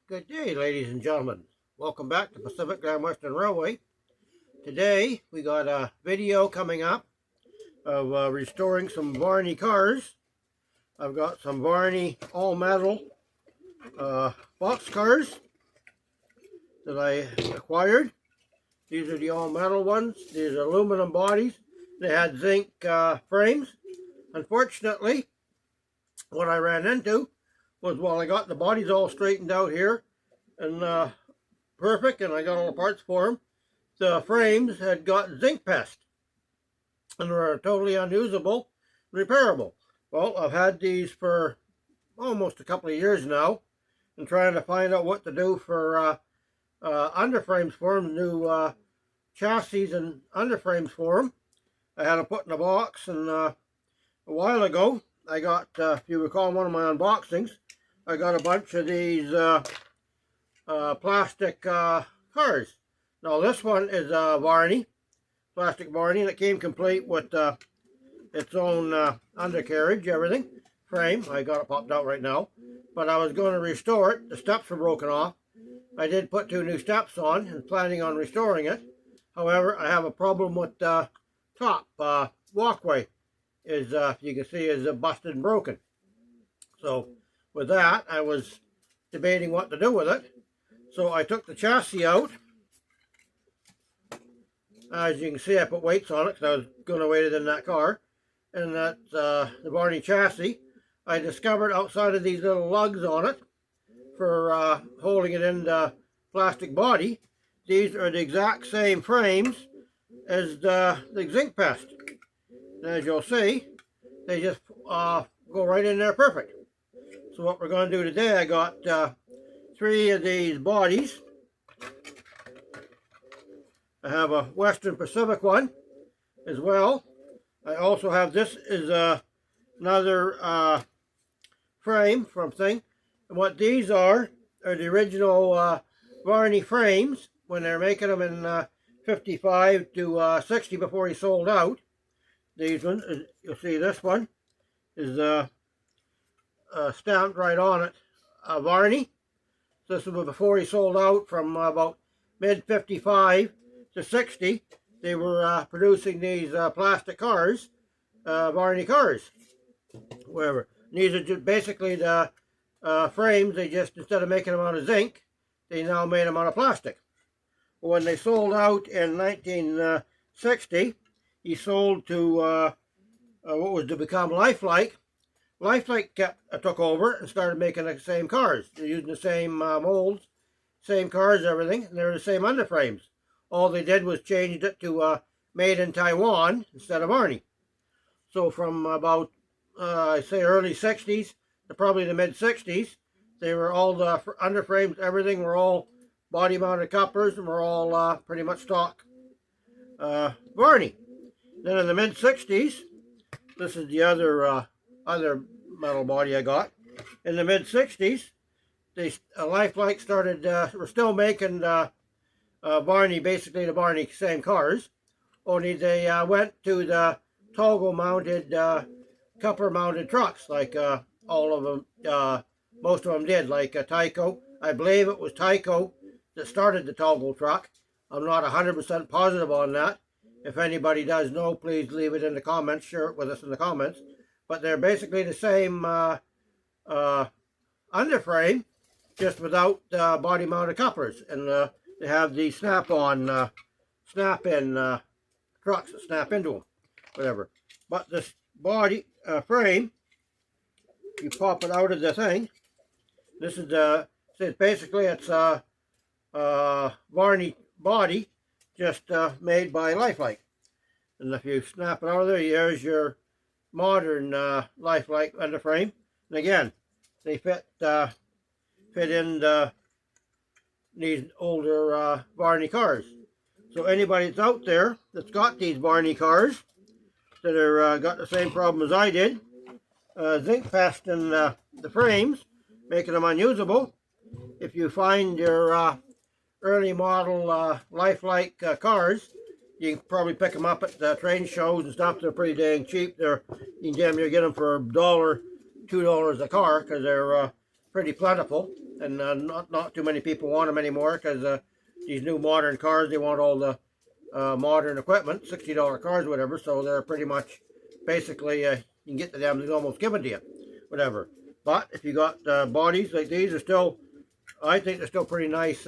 Good day, ladies and gentlemen. Welcome back to Pacific Grand Western Railway. Today we got a video coming up of restoring some Varney cars. I've got some Varney all-metal box cars that I acquired. These are the all-metal ones. These are aluminum bodies. They had zinc frames. Unfortunately, what I ran into was while I got the bodies all straightened out here and perfect, and I got all the parts for them, the frames had got zinc pest and were totally unusable, repairable. Well, I've had these for almost a couple of years now and trying to find out what to do for underframes for them, new chassis and underframes for them. I had them put in a box, and a while ago I got, if you recall one of my unboxings, I got a bunch of these plastic cars. Now this one is a Varney, plastic Varney, and it came complete with its own undercarriage, everything, frame. I got it popped out right now, but I was going to restore it. The steps were broken off. I did put 2 new steps on and planning on restoring it. However, I have a problem with the top walkway. Is you can see is busted and broken. So with that, I was debating what to do with it. So I took the chassis out. As you can see, I put weights on it because I was going to weight it in that car. And that's the Varney chassis. I discovered outside of these little lugs on it for holding it in the plastic body, these are the exact same frames as the zinc pest. And as you'll see, they just go right in there perfect. So what we're going to do today, I got 3 of these bodies. I have a Western Pacific one as well. I also have, this is another frame from thing. And what these are the original Varney frames when they're making them in 55 to 60 before he sold out. These ones, you'll see this one is stamped right on it, Varney. This was before he sold out. From about mid 55 to 60, they were producing these plastic cars, Varney cars, whatever. These are just basically the frames. They just, instead of making them out of zinc, they now made them out of plastic. When they sold out in 1960, he sold to what was to become Lifelike. Lifelike took over and started making the same cars. They're using the same molds, same cars, everything, and they're the same underframes. All they did was changed it to made in Taiwan instead of Varney. So from about, I say early 60s to probably the mid 60s, they were all the underframes, everything were all body mounted couplers, and were all pretty much stock Varney. Then in the mid 60s, this is the other metal body I got. In the mid 60s, they Lifelike started, were still making Varney, basically the Varney same cars, only they went to the toggle mounted, coupler mounted trucks, like all of them, most of them did, like Tyco. I believe it was Tyco that started the toggle truck. I'm not 100% positive on that. If anybody does know, please leave it in the comments, share it with us in the comments. But they're basically the same underframe, just without body mounted couplers. And they have the snap-on, snap-in trucks that snap into them, whatever. But this body frame, you pop it out of the thing. This is the, basically it's a Varney body, just made by Lifelike. And if you snap it out of there, here's your modern Lifelike underframe. And again, they fit in these older Varney cars. So anybody that's out there that's got these Varney cars that are got the same problem as I did, zinc pest in the frames, making them unusable. If you find your early model Lifelike cars, you can probably pick them up at the train shows and stuff. They're pretty dang cheap. You can damn near get them for $1, $2 a car, because they're pretty plentiful, and not too many people want them anymore because these new modern cars, they want all the modern equipment, $60 cars, whatever. So they're pretty much basically you can get to them; they're almost given to you, whatever. But if you got bodies like these, are still, I think they're still pretty nice,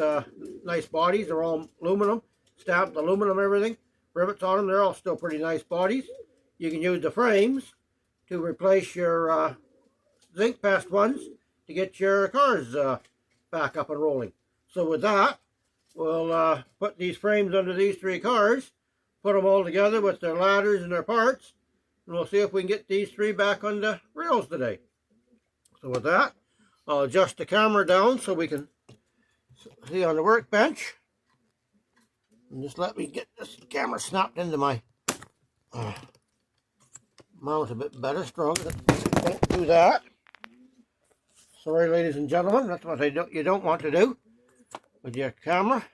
nice bodies. They're all aluminum, stamped aluminum, everything, rivets on them. They're all still pretty nice bodies. You can use the frames to replace your zinc pest ones to get your cars back up and rolling. So with that, we'll put these frames under these 3 cars, put them all together with their ladders and their parts, and we'll see if we can get these 3 back on the rails today. So with that, I'll adjust the camera down so we can see on the workbench. And just let me get this camera snapped into my mount a bit better, stronger. Don't do that. Sorry, ladies and gentlemen, that's what you don't want to do with your camera.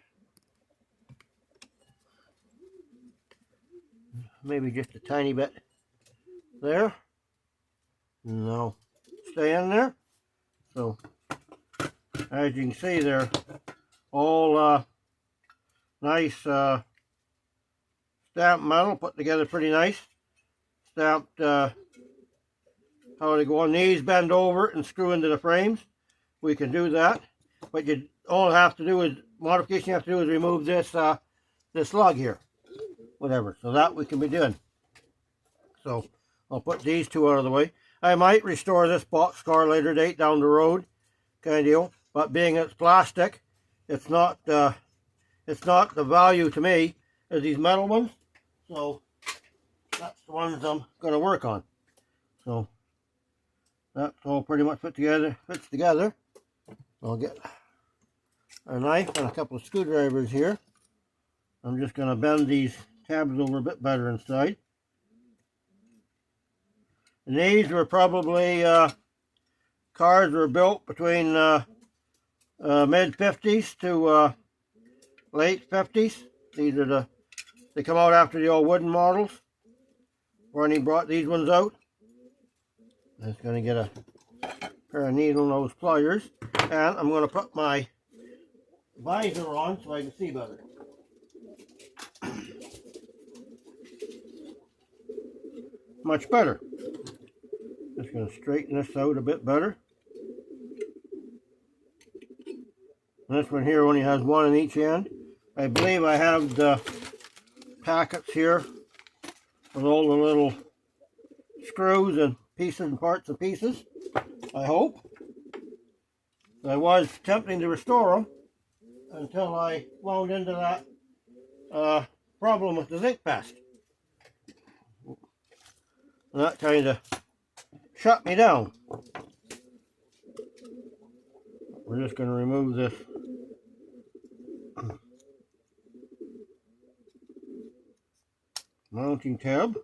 Maybe just a tiny bit there. No, stay in there. So, as you can see, they're all nice stamped metal, put together pretty nice. Stamped how they go on these, bend over and screw into the frames. We can do that, but you all have to do is modification you have to do is remove this this lug here, whatever. So that we can be doing. So I'll put these 2 out of the way. I might restore this box car later date down the road, kind of deal. But being it's plastic, it's not the value to me as these metal ones. So that's the ones I'm going to work on. So that's all pretty much fits together. I'll get a knife and a couple of screwdrivers here. I'm just going to bend these tabs over a bit better inside. And these were probably cars were built between mid 50s to late 50s. These are they come out after the old wooden models. When he brought these ones out. I'm just going to get a pair of needle nose pliers, and I'm going to put my visor on so I can see better. Much better. Just going to straighten this out a bit better. And this one here only has 1 in each end. I believe I have the packets here with all the little screws and pieces and parts and pieces, I hope. I was attempting to restore them until I wound into that problem with the zinc pest. And that kind of shut me down. We're just going to remove this mounting tab.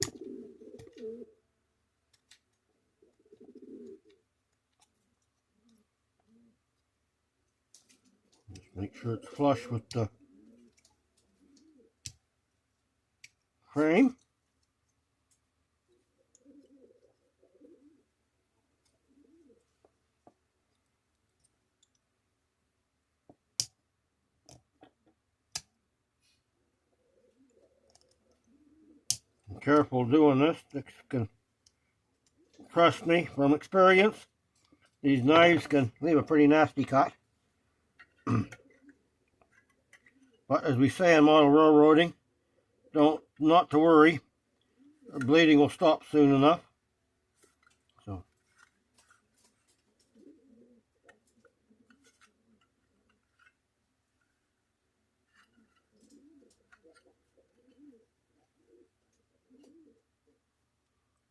Just make sure it's flush with the frame. Be careful doing this. This can, trust me from experience, these knives can leave a pretty nasty cut. But as we say in model railroading, not to worry, the bleeding will stop soon enough. So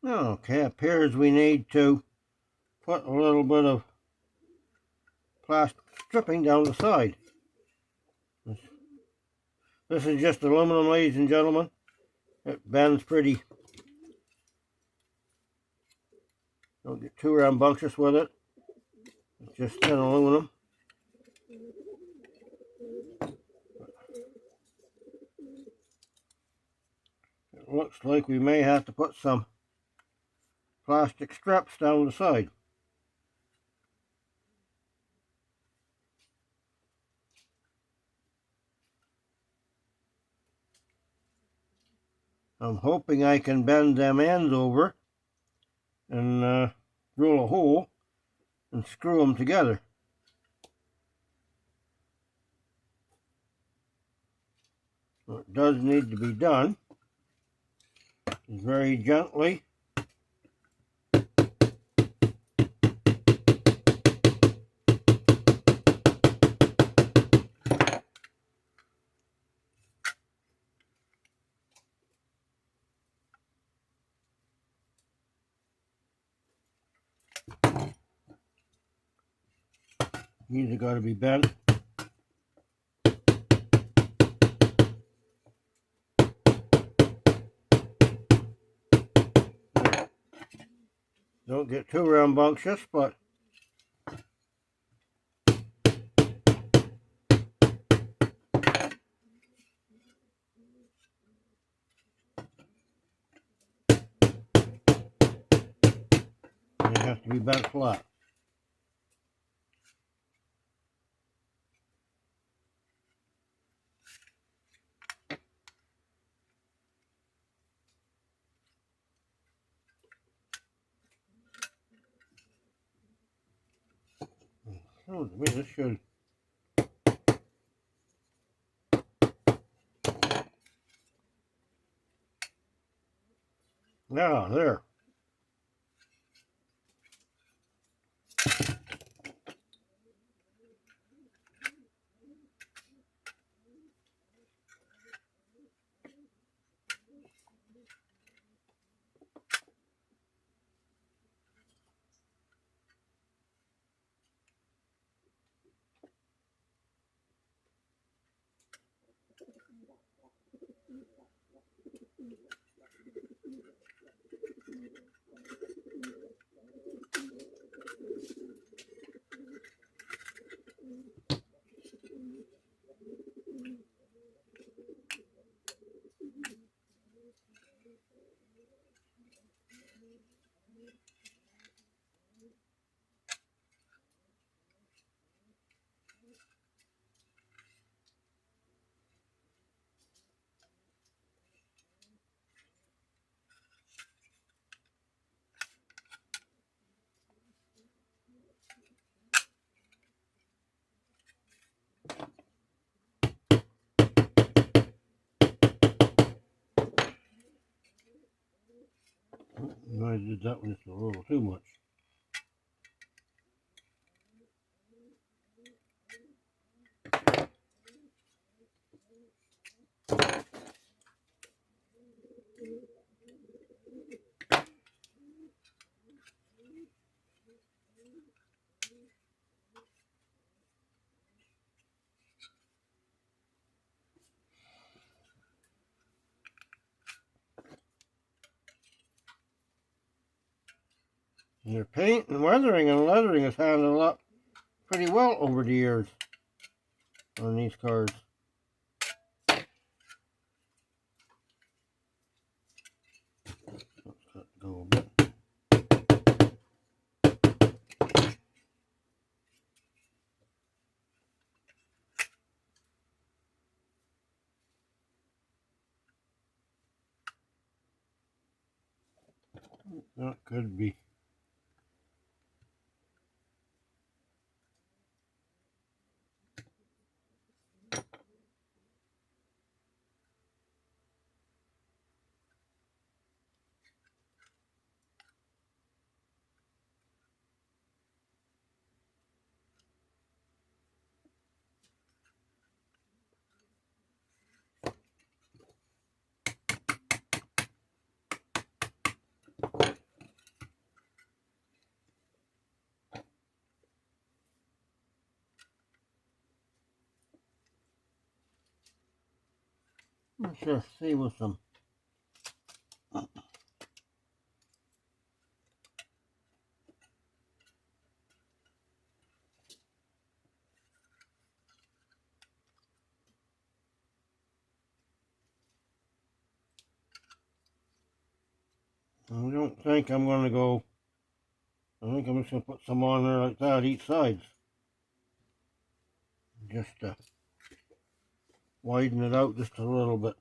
okay, appears we need to put a little bit of plastic stripping down the side. This is just aluminum, ladies and gentlemen. It bends pretty. Don't get too rambunctious with it. It's just thin aluminum. It looks like we may have to put some plastic strips down the side. I'm hoping I can bend them ends over and drill a hole and screw them together. So it does need to be done very gently. These have got to be bent. Don't get too rambunctious, but they have to be bent flat. Oh, to me this should. Now, there. I did that one just a little too much. And their paint and weathering and leathering has handled up pretty well over the years on these cars. Let's let go a bit. That could be. Let's just see with some. I don't think I'm going to go. I think I'm just going to put some on there like that each side. Just to widen it out just a little bit.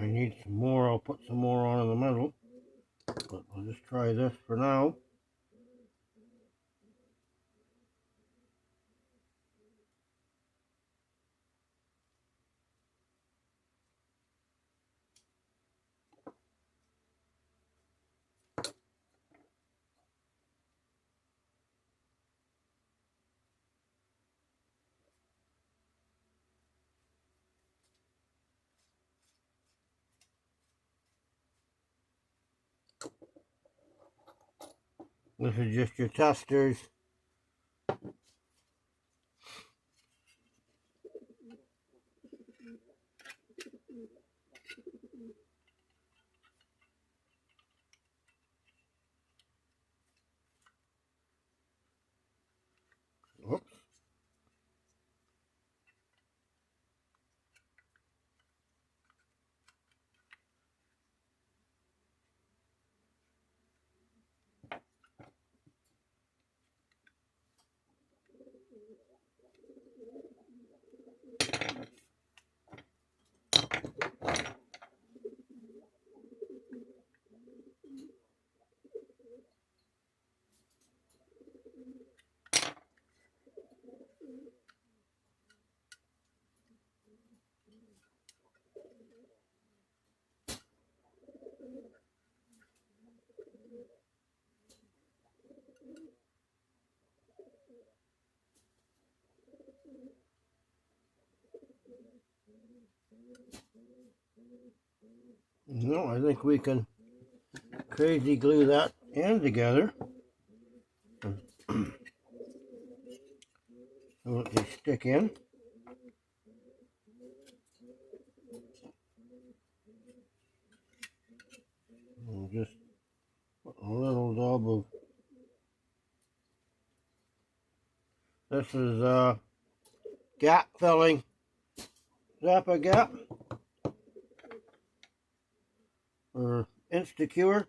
I need some more, I'll put some more on in the middle. But I'll just try this for now. This is just your testers. Whoops. No, I think we can crazy glue that end together. So let these stick in. We'll just put a little dab of this is gap filling, Zappa Gap or Instacure.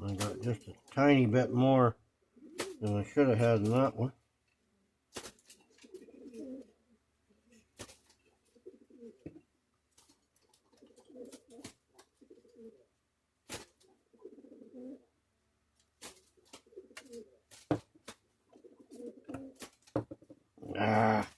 I got just a tiny bit more than I should have had in that one. Ah.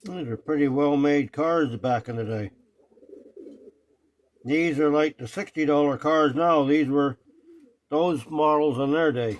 These are pretty well made cars back in the day. These are like the $60 cars now. These were those models in their day.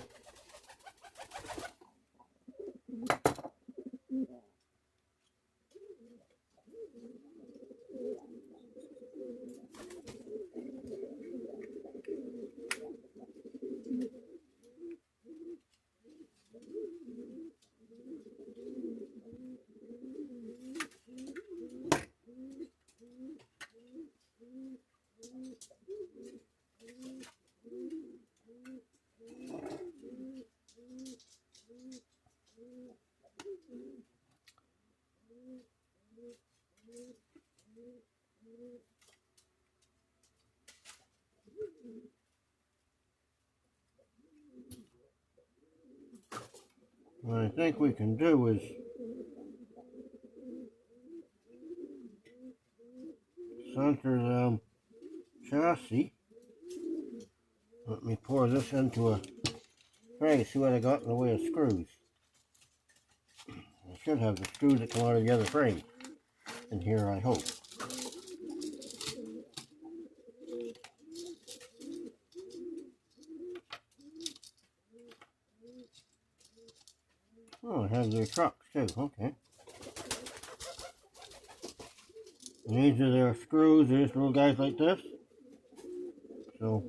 What I think we can do is center the chassis. Let me pour this into a tray, see what I got in the way of screws. I should have the screws that come out of the other frame in here, I hope. Oh, I have their trucks too, okay. And these are their screws, they're just little guys like this. So,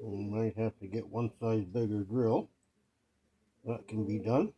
we might have to get one size bigger drill. That can be done.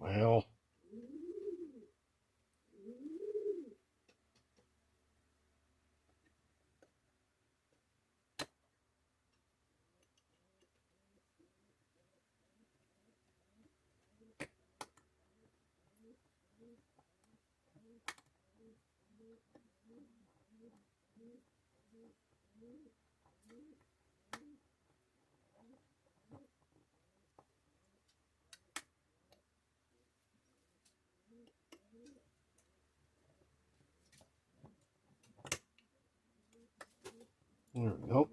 Well, there we go.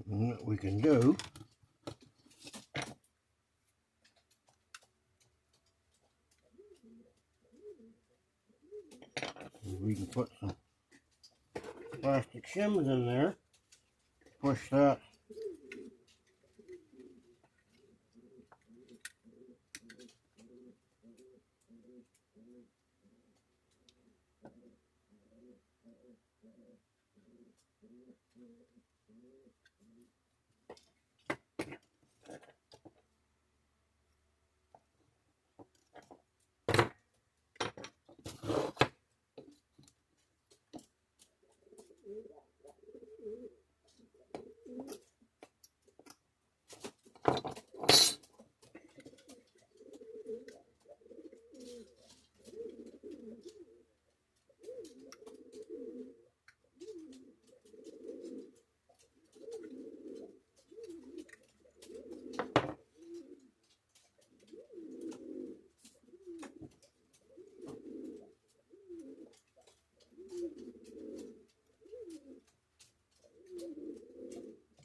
And what we can do is we can put some plastic shims in there, push that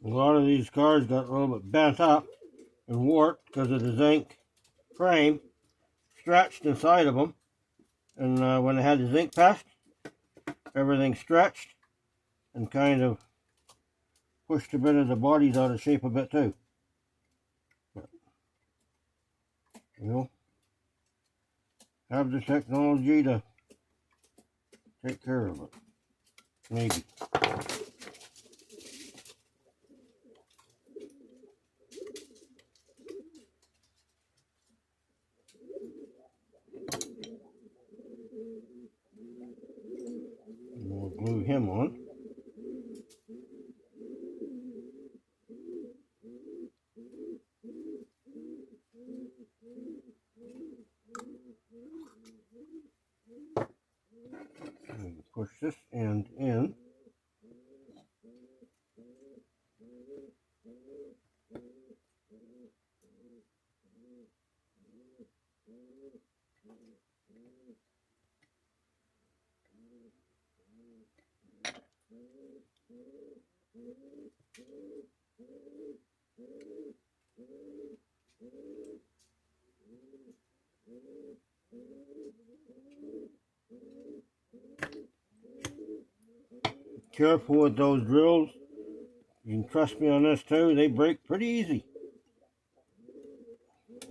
a lot of these cars got a little bit bent up and warped because of the zinc frame stretched inside of them. And when I had the zinc pest, everything stretched and kind of pushed a bit of the bodies out of shape a bit too. But we'll have the technology to take care of it. Maybe. And we'll glue him on. this end in. Careful with those drills. You can trust me on this too. They break pretty easy.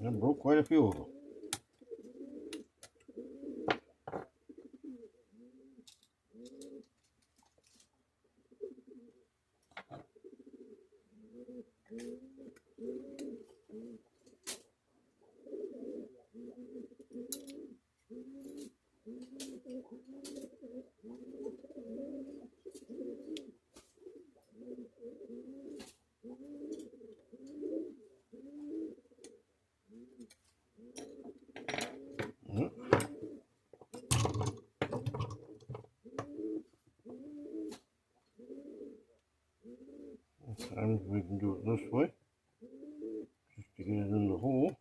I broke quite a few of them. Sometimes we can do it this way, just to get it in the hole.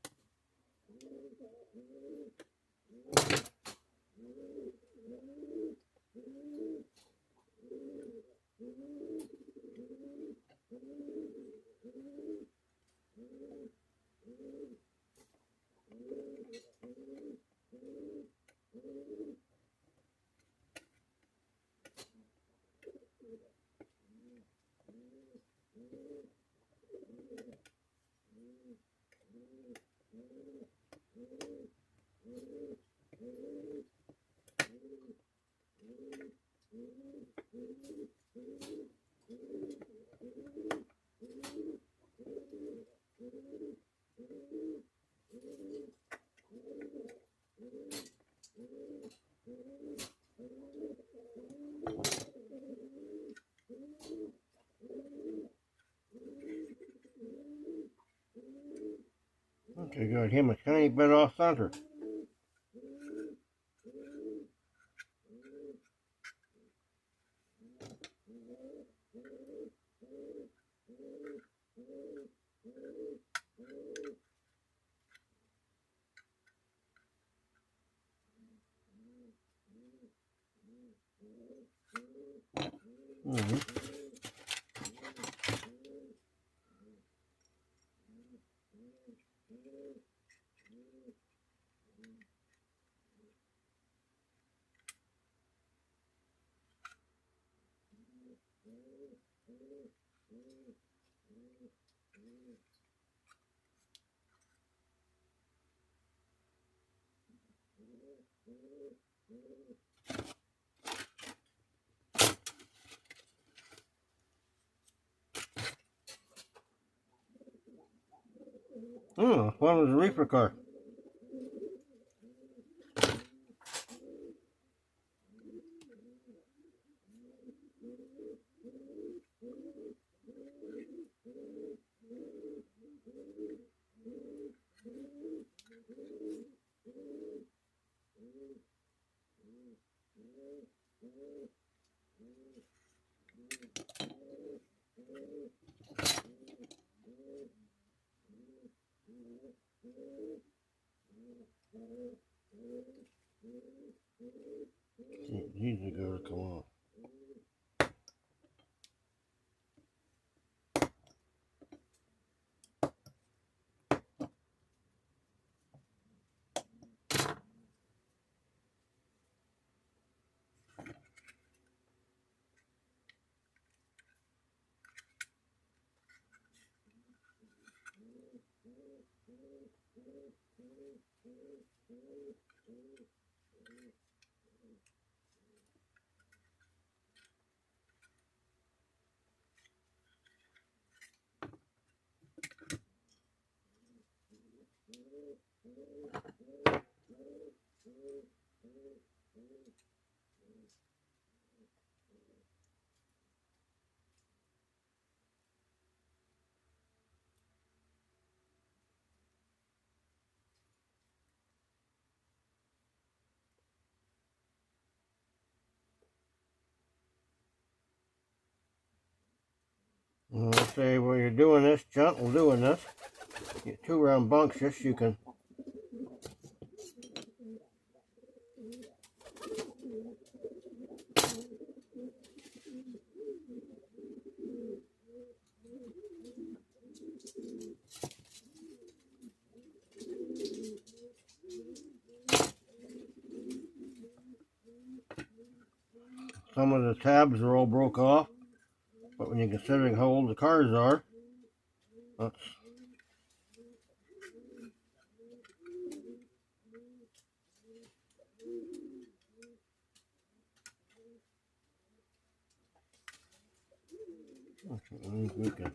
Okay, got him a tiny bit off center. Oh, one was a reefer car. These are going to come off. Let's say when you're doing this, gentle doing this, get two rambunctious, you can some of the tabs are all broke off, but when you're considering how old the cars are, that's we can.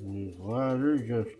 These ladders just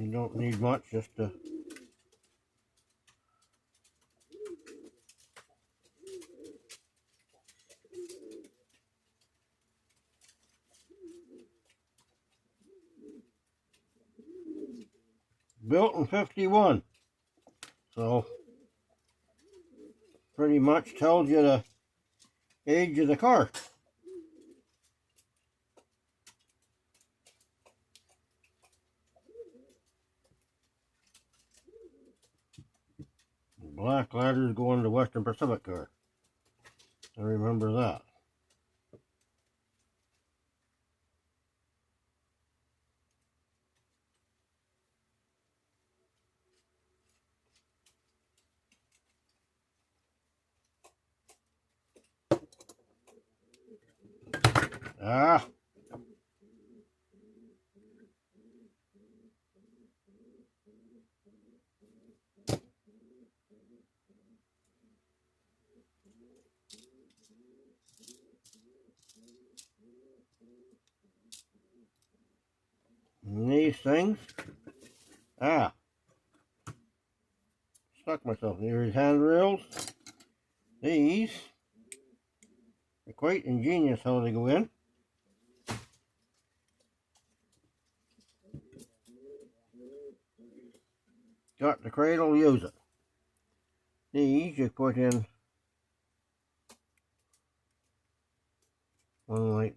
you don't need much, just to built in 51, so pretty much tells you the age of the car. Black ladders go on the Western Pacific car. I remember that. Ah, and these things. Ah, stuck myself. Here's handrails. These are quite ingenious how they go in. Got the cradle, use it. These you put in one like,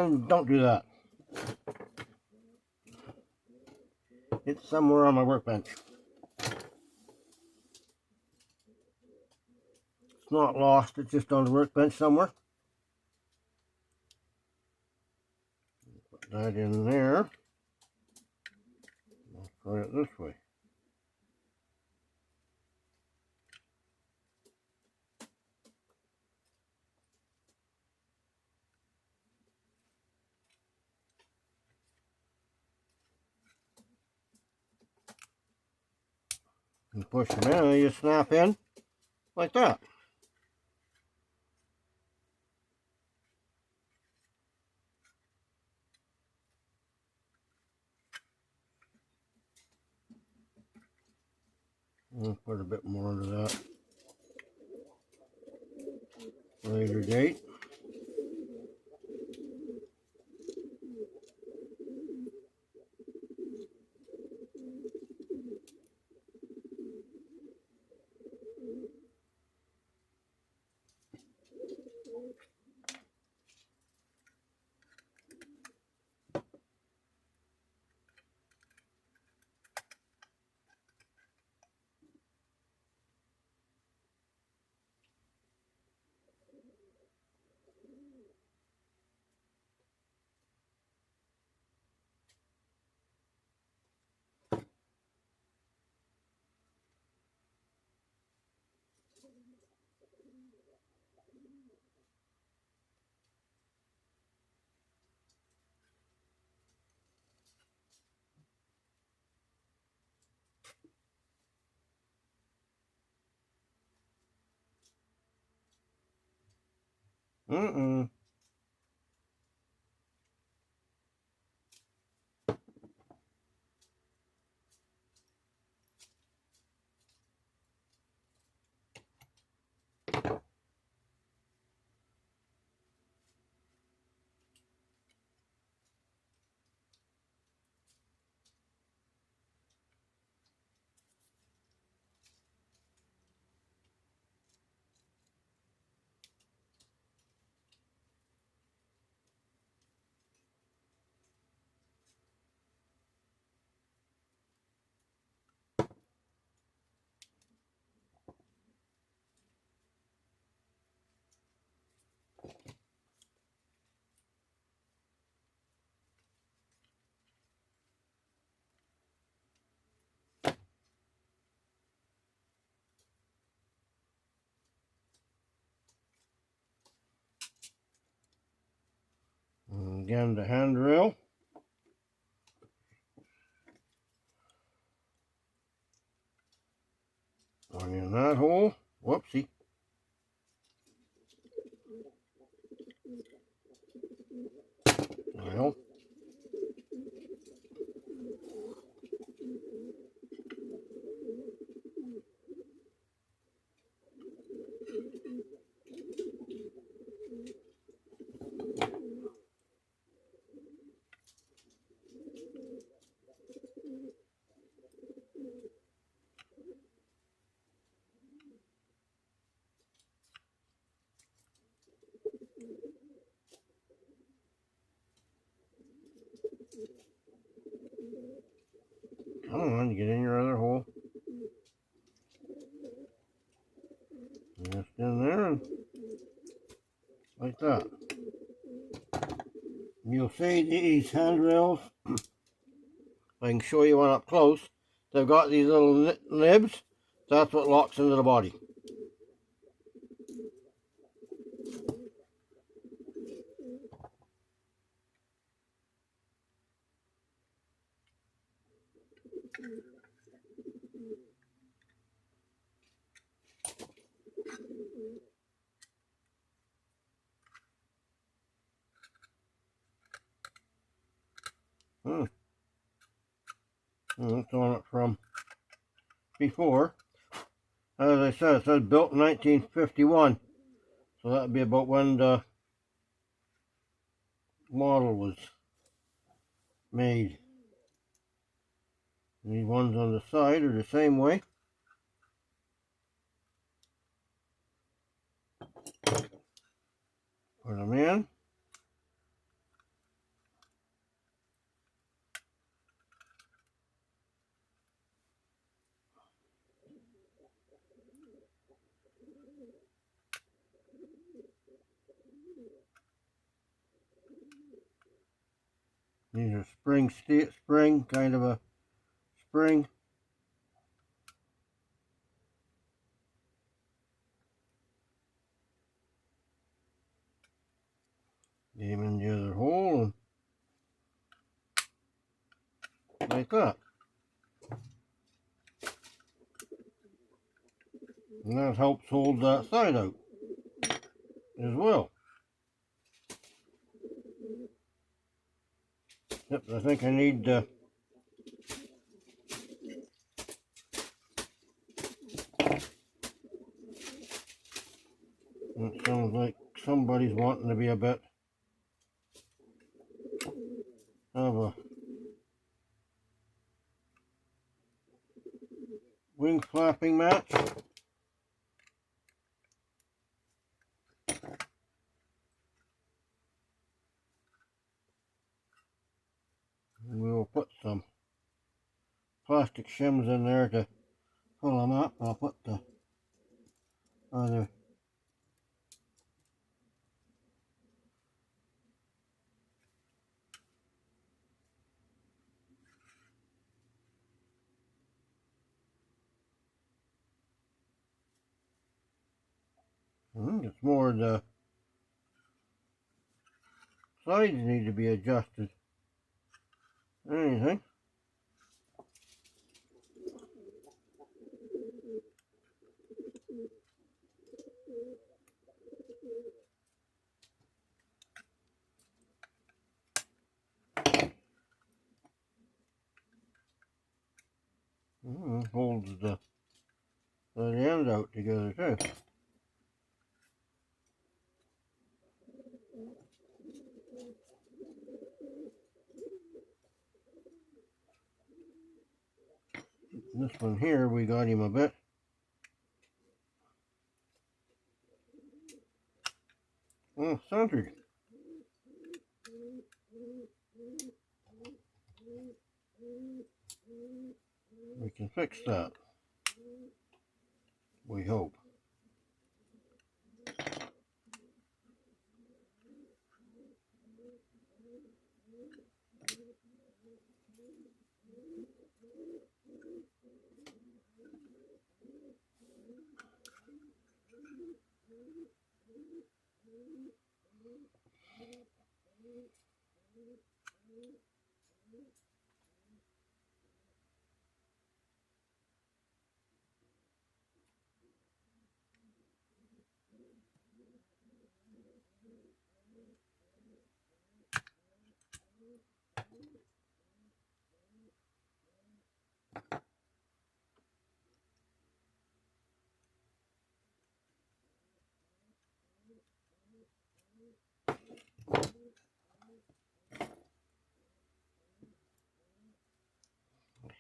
And don't do that. It's somewhere on my workbench. It's not lost, it's just on the workbench somewhere. Put that in there. I'll try it this way. And push them in and you snap in like that. I'll put a bit more into that later date. Mm-mm. And again, the handrail. Going in that hole. Whoopsie. Well, come on, get in your other hole. Just in there and like that. You'll see these handrails, I can show you one up close. They've got these little nibs. That's what locks into the body. That's on it from before. As I said, it says built in 1951. So that'd be about when the model was made. These ones on the side are the same way. Put them in. These are spring, kind of a spring. Get them in the other hole and like that. And that helps hold that side out as well. Yep, I think I need that sounds like somebody's wanting to be a bit of a wing flapping match. And we will put some plastic shims in there to pull them up. I'll put the other it's more the sides need to be adjusted. Anything. Holds the end out together too. This one here, we got him a bit centered. We can fix that, we hope.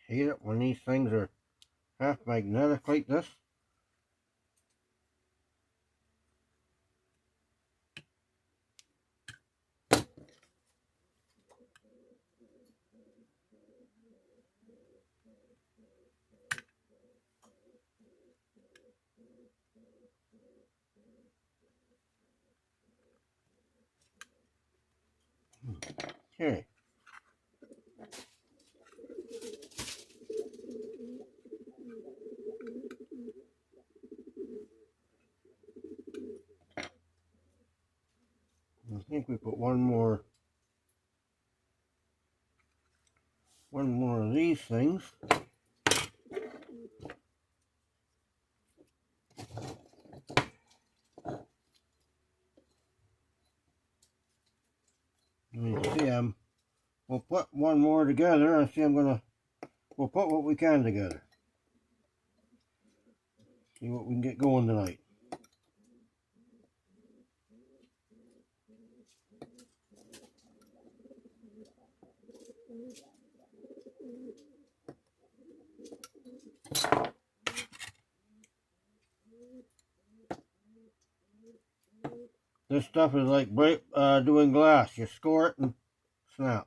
Hate it when these things are half magnetic like this. Okay. I think we put one more of these things. You see, we'll put one more together. I see we'll put what we can together. See what we can get going tonight. This stuff is like doing glass. You score it and snap.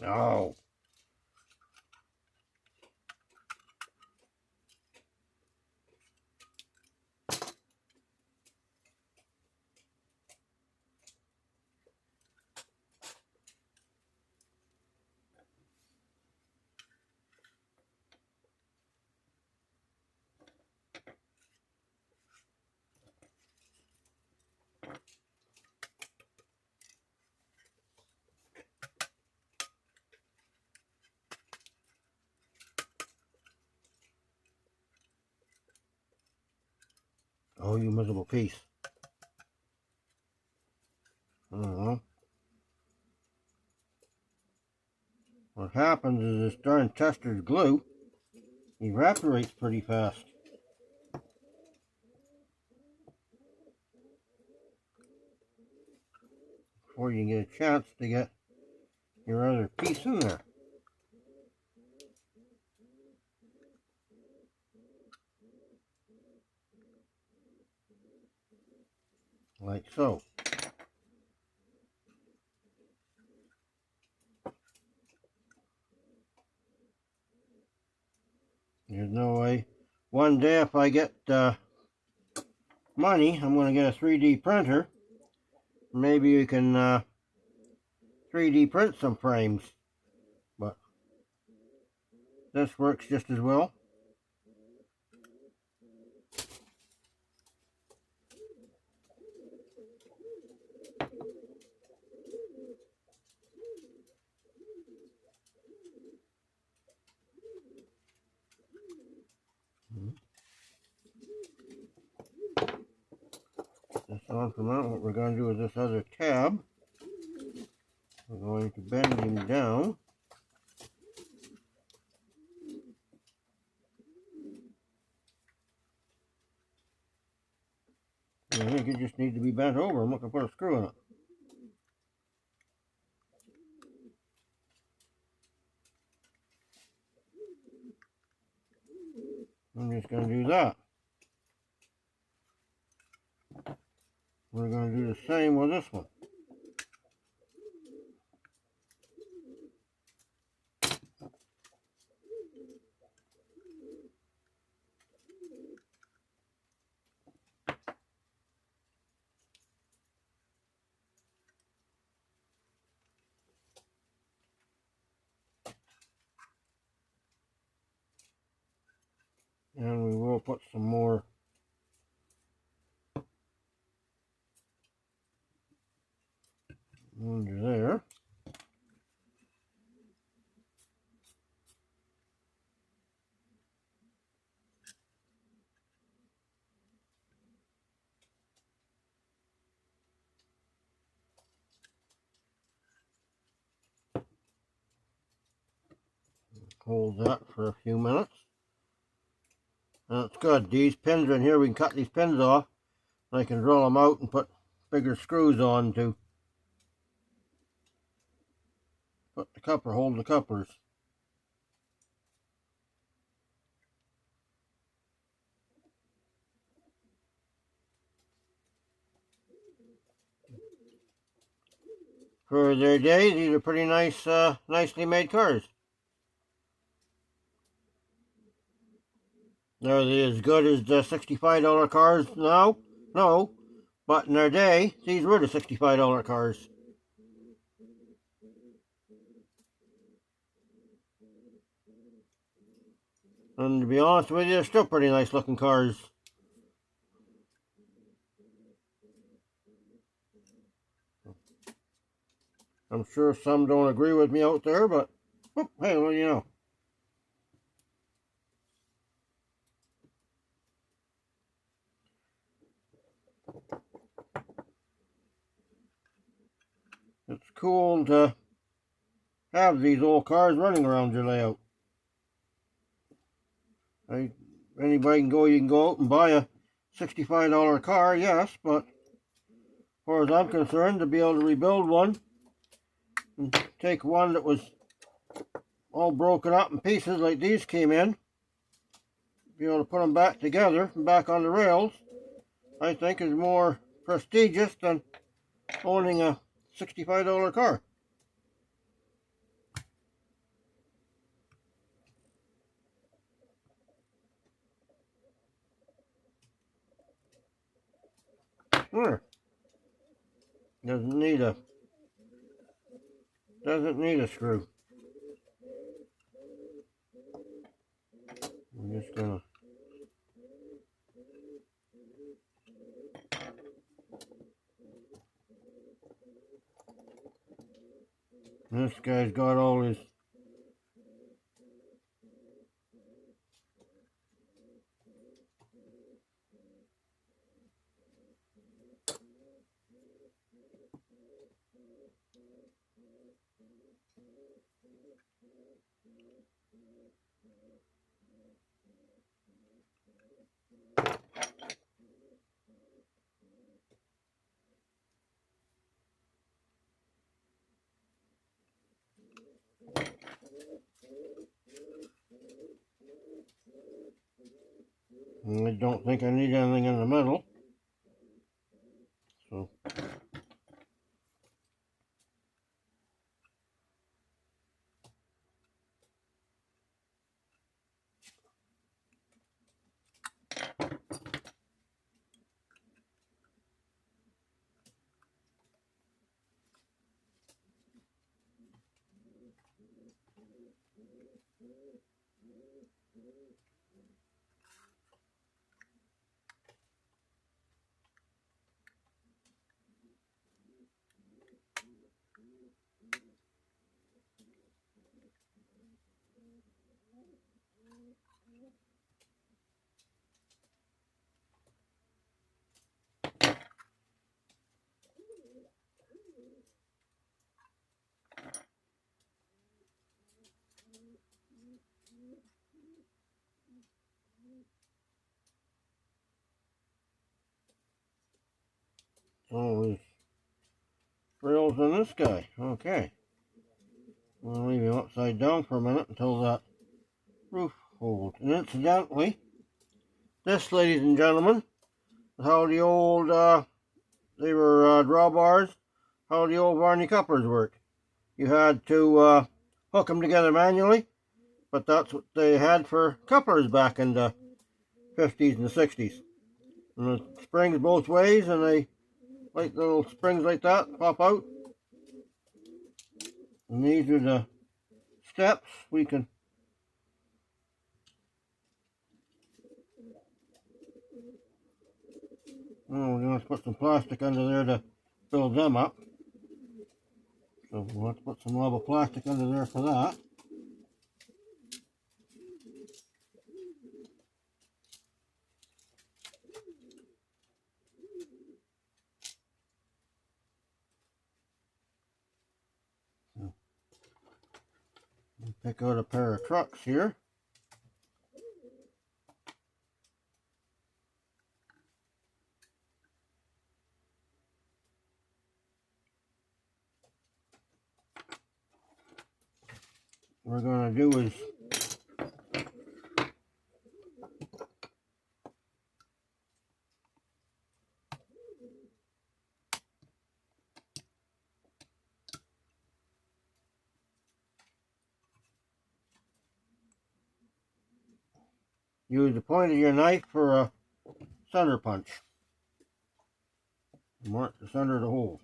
Oh. Oh, you miserable piece. I don't know. What happens is this darn tester's glue evaporates pretty fast before you get a chance to get your other piece in there. Like so. There's no way. One day if I get money, I'm going to get a 3D printer. Maybe you can 3D print some frames. But this works just as well. This on from out. What we're going to do with this other tab, we're going to bend him down. I think it just needs to be bent over. I'm not going to put a screw in it. I'm just going to do that. We're going to do the same with this one. And we will put some more under there. Hold that for a few minutes. That's good. These pins are in here. We can cut these pins off. I can drill them out and put bigger screws on to put the copper, hold the coppers. For their day, these are pretty nice, nicely made cars. Are they as good as the $65 cars now? No, but in their day, these were the $65 cars. And to be honest with you, they're still pretty nice looking cars. I'm sure some don't agree with me out there, but hey, well, you know. It's cool to have these old cars running around your layout. Anybody can go, you can go out and buy a $65 car, yes, but as far as I'm concerned, to be able to rebuild one and take one that was all broken up in pieces like these came in, be able to put them back together and back on the rails, I think is more prestigious than owning a $65 car. There. Doesn't need a screw. I'm just gonna this guy's got all his I don't think I need anything in the middle. So there's rails in this guy. Okay. We'll leave him upside down for a minute until that roof holds. And incidentally, this, ladies and gentlemen, is how the old, they were drawbars, how the old Varney couplers work. You had to hook them together manually, but that's what they had for couplers back in the 50s and the 60s. And the springs both ways, and they, like little springs like that, pop out. And these are the steps we can we're going to put some plastic under there to build them up. So we'll have to put some rubber plastic under there for that. So we'll pick out a pair of trucks here. What we're going to do is use the point of your knife for a center punch. Mark the center of the hole.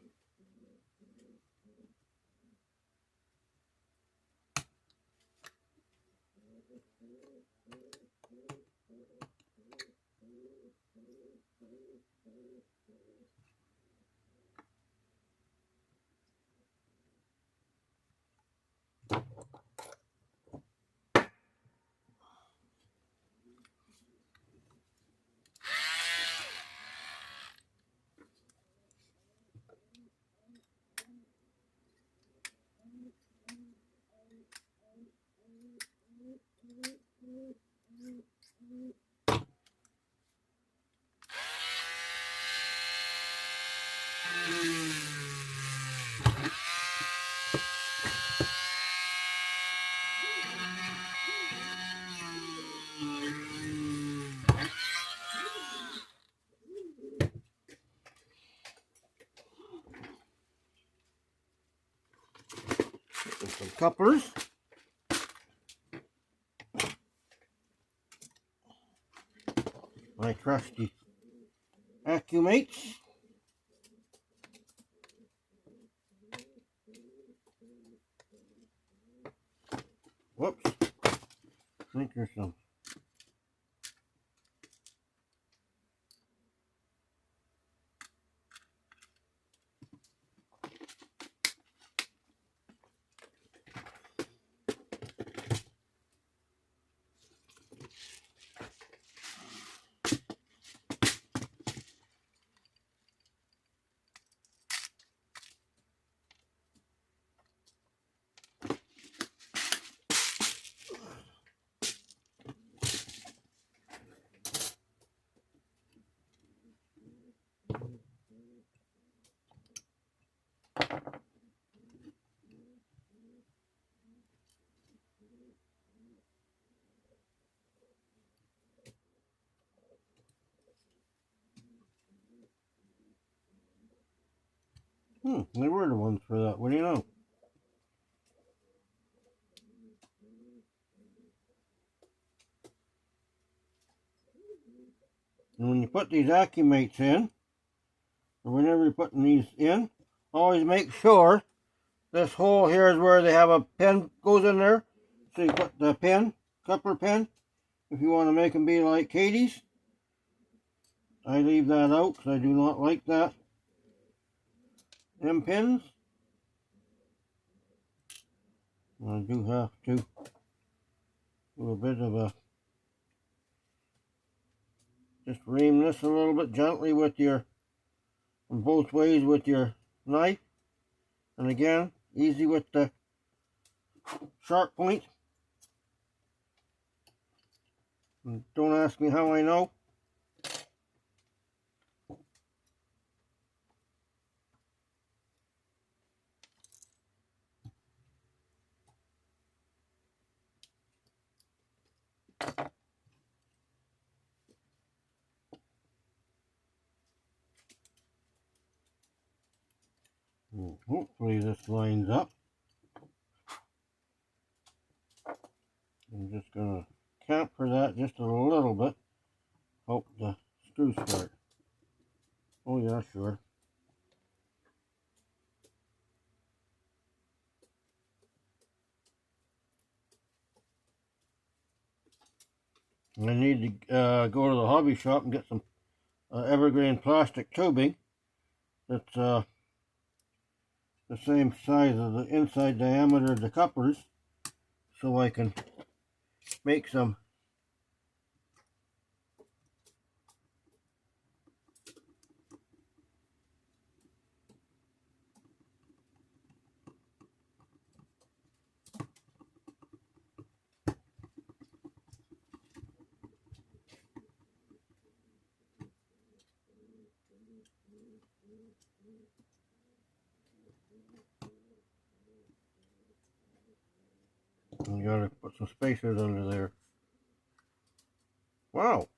With some couplers. My trusty Accumates. Whoops. I think there's some. They were the ones for that. What do you know? And when you put these Accumates in, or whenever you're putting these in, always make sure this hole here is where they have a pin goes in there. So you put the pin, coupler pin, if you want to make them be like Katie's. I leave that out because I do not like that. Them pins. I do have to do a bit of a, just ream this a little bit gently with your, from both ways with your knife. And again, easy with the sharp point. And don't ask me how I know. Hopefully this lines up. I'm just going to camper that just a little bit. Hope the screws start. Oh yeah, sure. I need to go to the hobby shop and get some evergreen plastic tubing that's the same size as the inside diameter of the couplers, so I can make some I gotta put some spacers under there. Wow.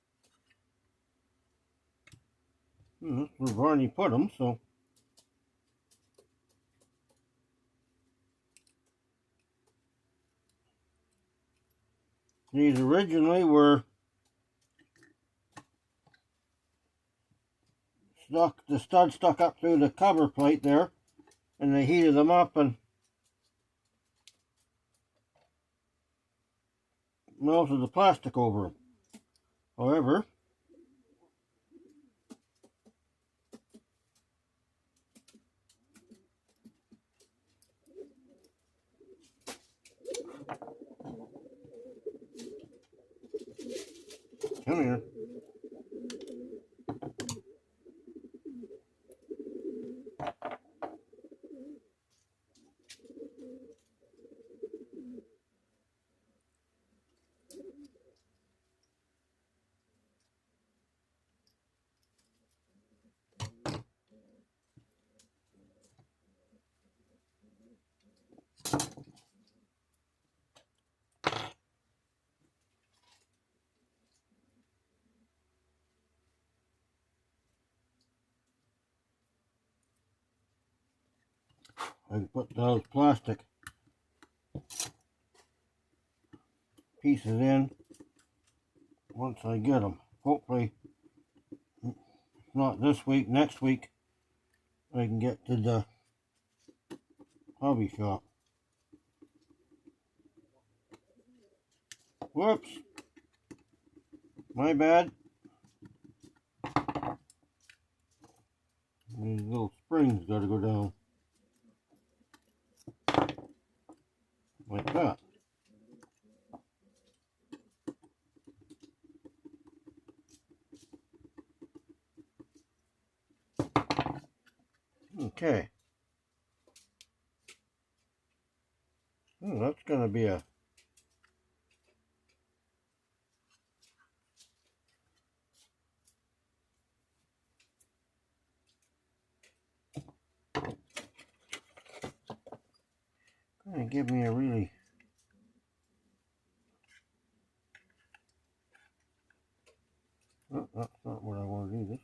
That's where Barney put them, so. These originally were stuck, the stud stuck up through the cover plate there, and they heated them up and melted the plastic over them. However, come here. I can put those plastic pieces in once I get them. Hopefully, if not this week, next week, I can get to the hobby shop. Whoops. My bad. These little springs got to go down. Like that. Okay. Oh, that's going to be a... going to give me a really... Oh, that's not what I want to do this.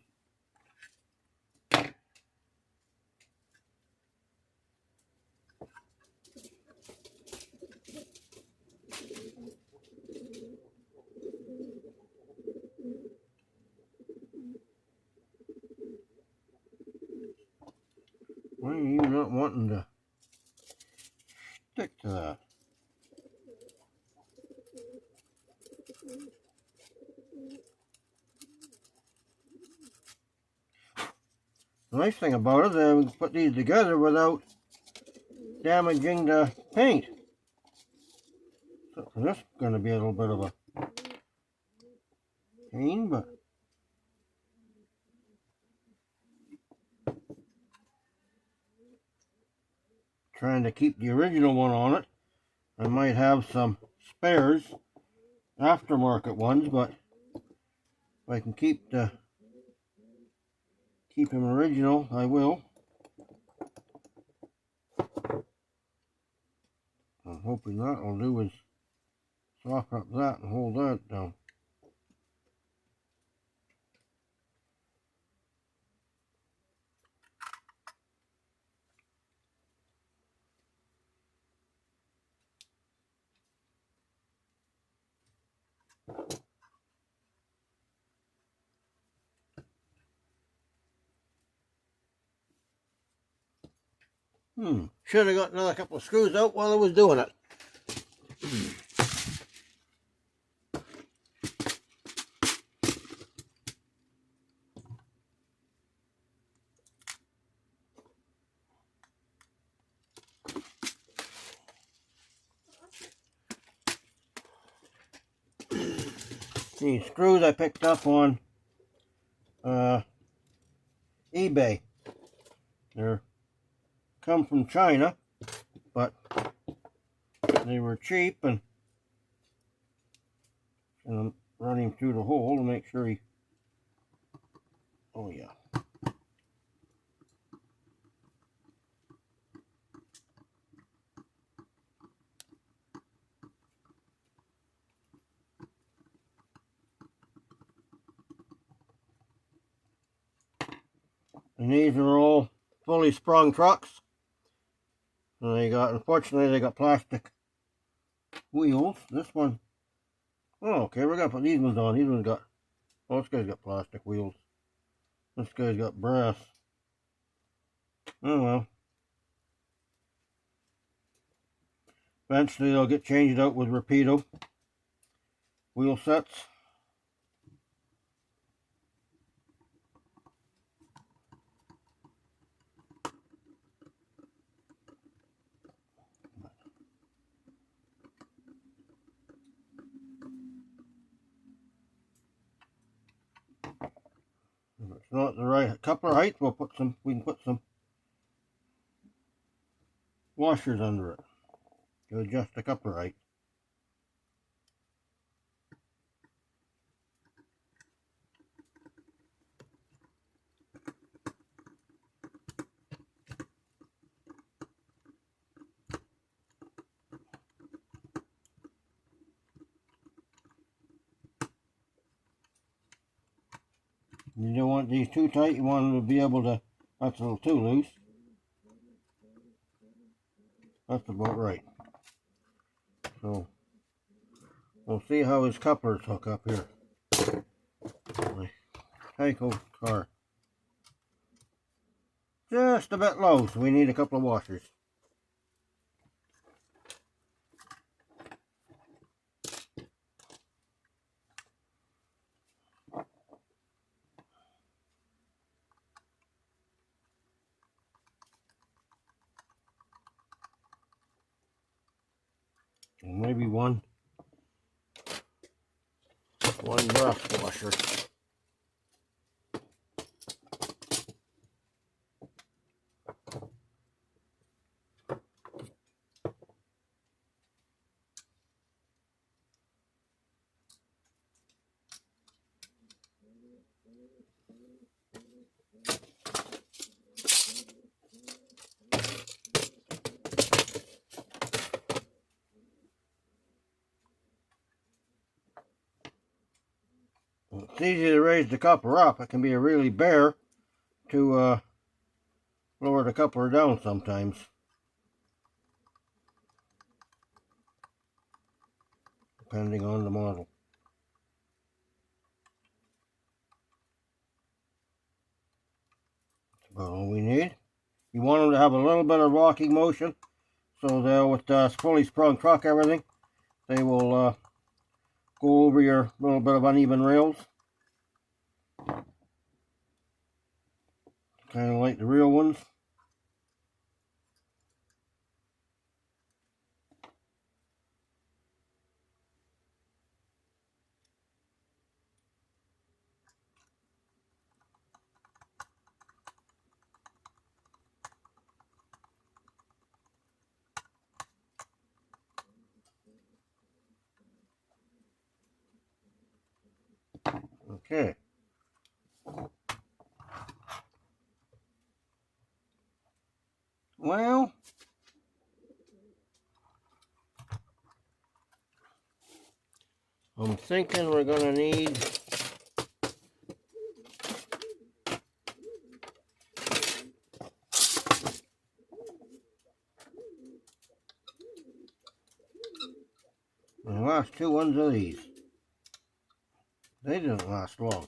Why are you not wanting to stick to that? The nice thing about it is we can put these together without damaging the paint. So this is going to be a little bit of a pain, but trying to keep the original one on it. I might have some spares, aftermarket ones, but if I can keep them original, I will. I'm hoping that will do is soften up that and hold that down. Should have got another couple of screws out while I was doing it. These screws I picked up on eBay. They're come from China, but they were cheap, and I'm running through the hole to make sure he... Oh yeah. And these are all fully sprung trucks. And unfortunately, they got plastic wheels. This one, oh, okay, we're gonna put these ones on. These ones got, oh, this guy's got plastic wheels. This guy's got brass. Oh well. Eventually, they'll get changed out with Rapido wheel sets. If it's not the right coupler height, we can put some washers under it to adjust the coupler height. You don't want these too tight, you want them to be able to, that's a little too loose. That's about right. So, we'll see how his couplers hook up here. My Tyco car. Just a bit low, so we need a couple of washers. And maybe one brush washer. It's easy to raise the coupler up. It can be a really bear to lower the coupler down sometimes, depending on the model. That's about all we need. You want them to have a little bit of rocking motion, so they'll, with fully sprung truck, everything, they will go over your little bit of uneven rails, kind of like the real ones. Okay. Well, I'm thinking we're gonna need the last two ones of these. They didn't last long.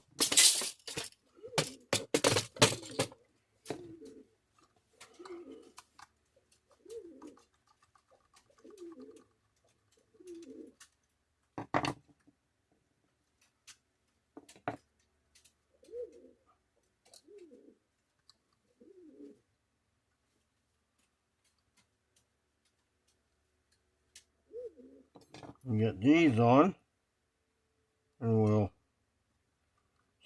We get these on, and we'll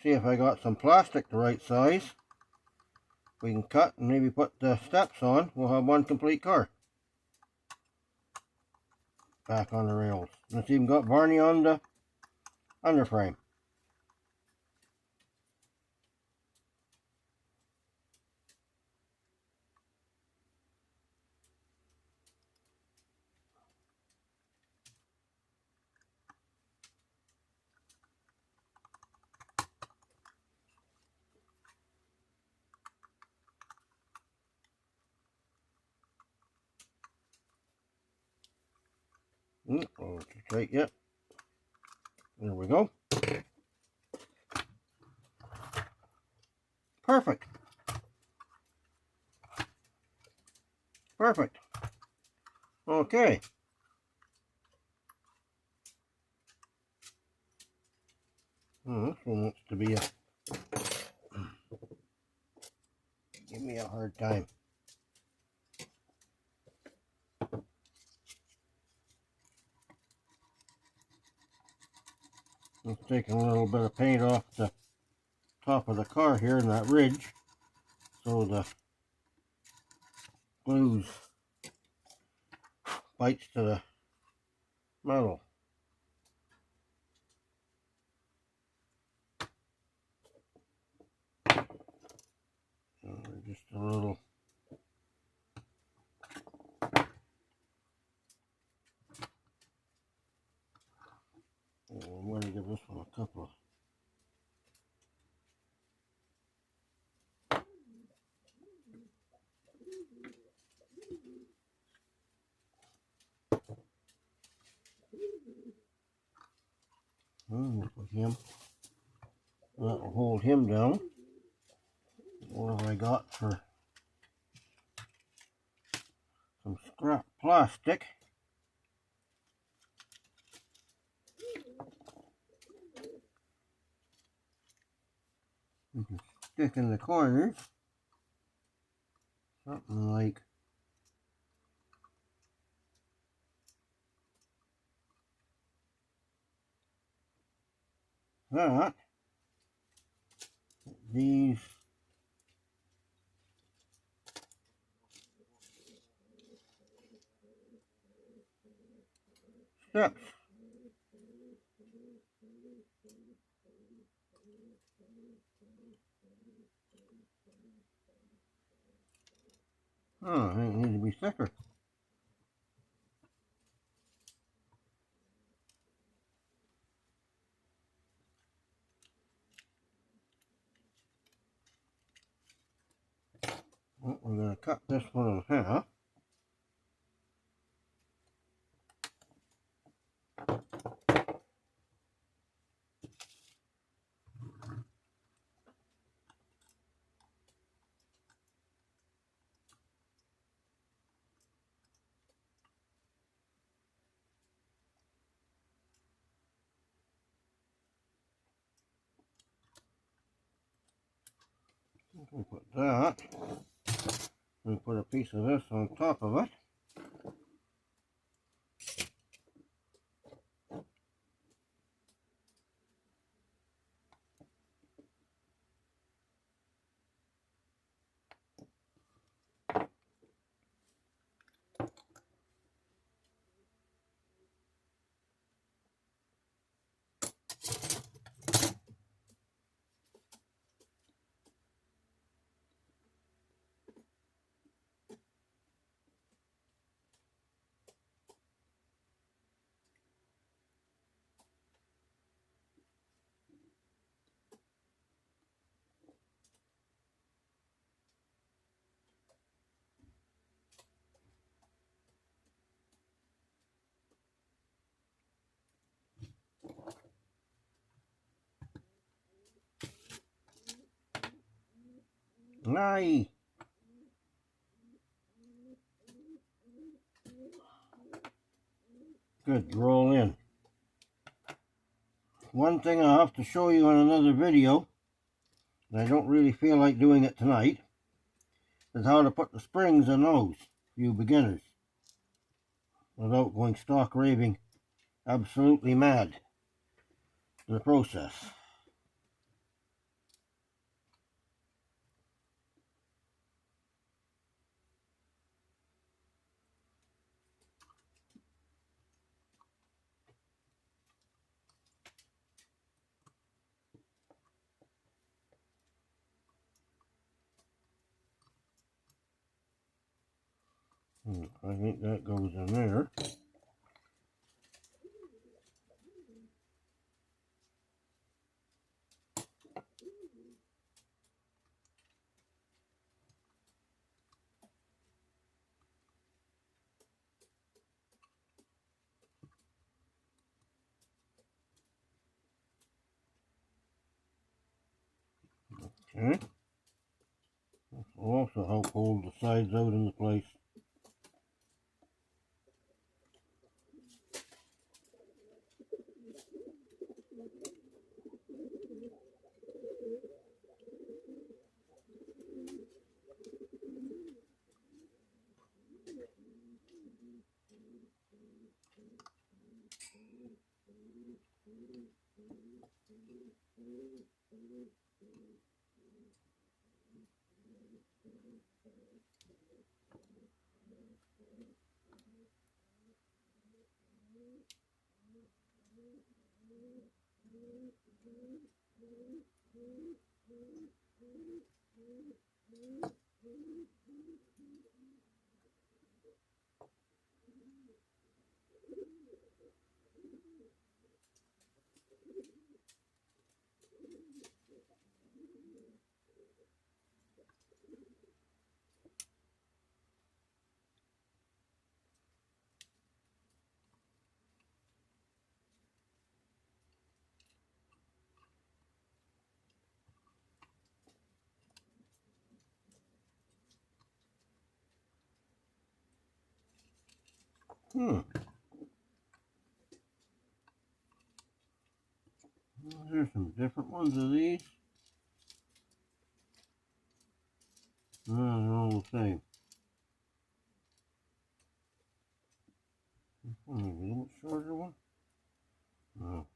see if I got some plastic the right size. We can cut and maybe put the steps on. We'll have one complete car. Back on the rails. And it's even got varnish on the underframe. Oh, straight yet. There we go. Perfect. Perfect. Okay. Oh, this one wants to be give me a hard time. Let's take a little bit of paint off the top of the car here in that ridge, so the glues bites to the metal. Just a little. I'm going to give this one a couple of. For him. That will hold him down. What have I got for some scrap plastic? You can stick in the corners. Something like that, these steps. Oh, they need to be thicker. Well, we're going to cut this one in half. We put that. We put a piece of this on top of it. Aye. Good, roll in. One thing I'll have to show you on another video, and I don't really feel like doing it tonight, is how to put the springs in those, you beginners, without going stark raving absolutely mad in the process. I think that goes in there. Okay. This will also help hold the sides out into place. There's some different ones of these. No, they're all the same. Maybe a little shorter one. No.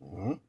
Mhm.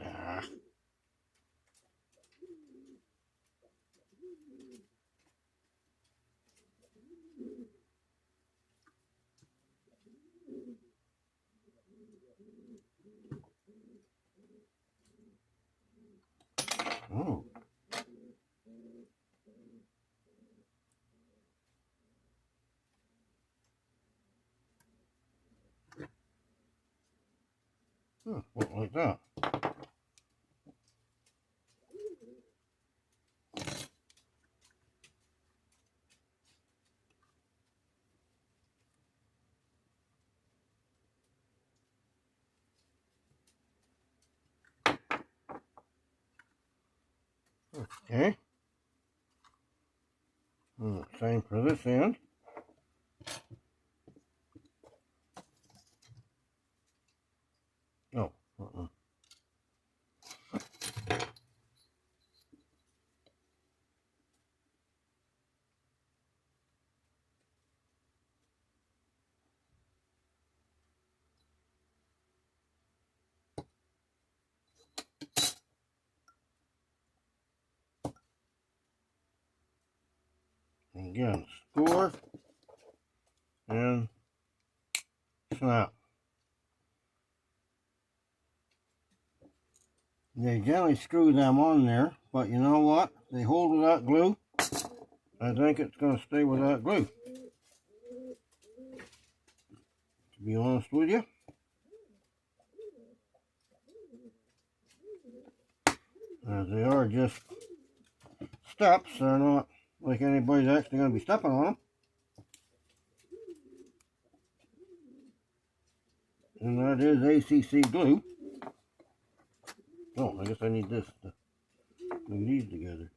Ah. Oh. What like that? Okay. Same for this end. Oh. Again, score and snap. They generally screw them on there, but you know what? They hold with that glue. I think it's going to stay with that glue. To be honest with you. As they are just steps, they're not like anybody's actually going to be stepping on them. And that is ACC glue. Oh, I guess I need this to glue these together.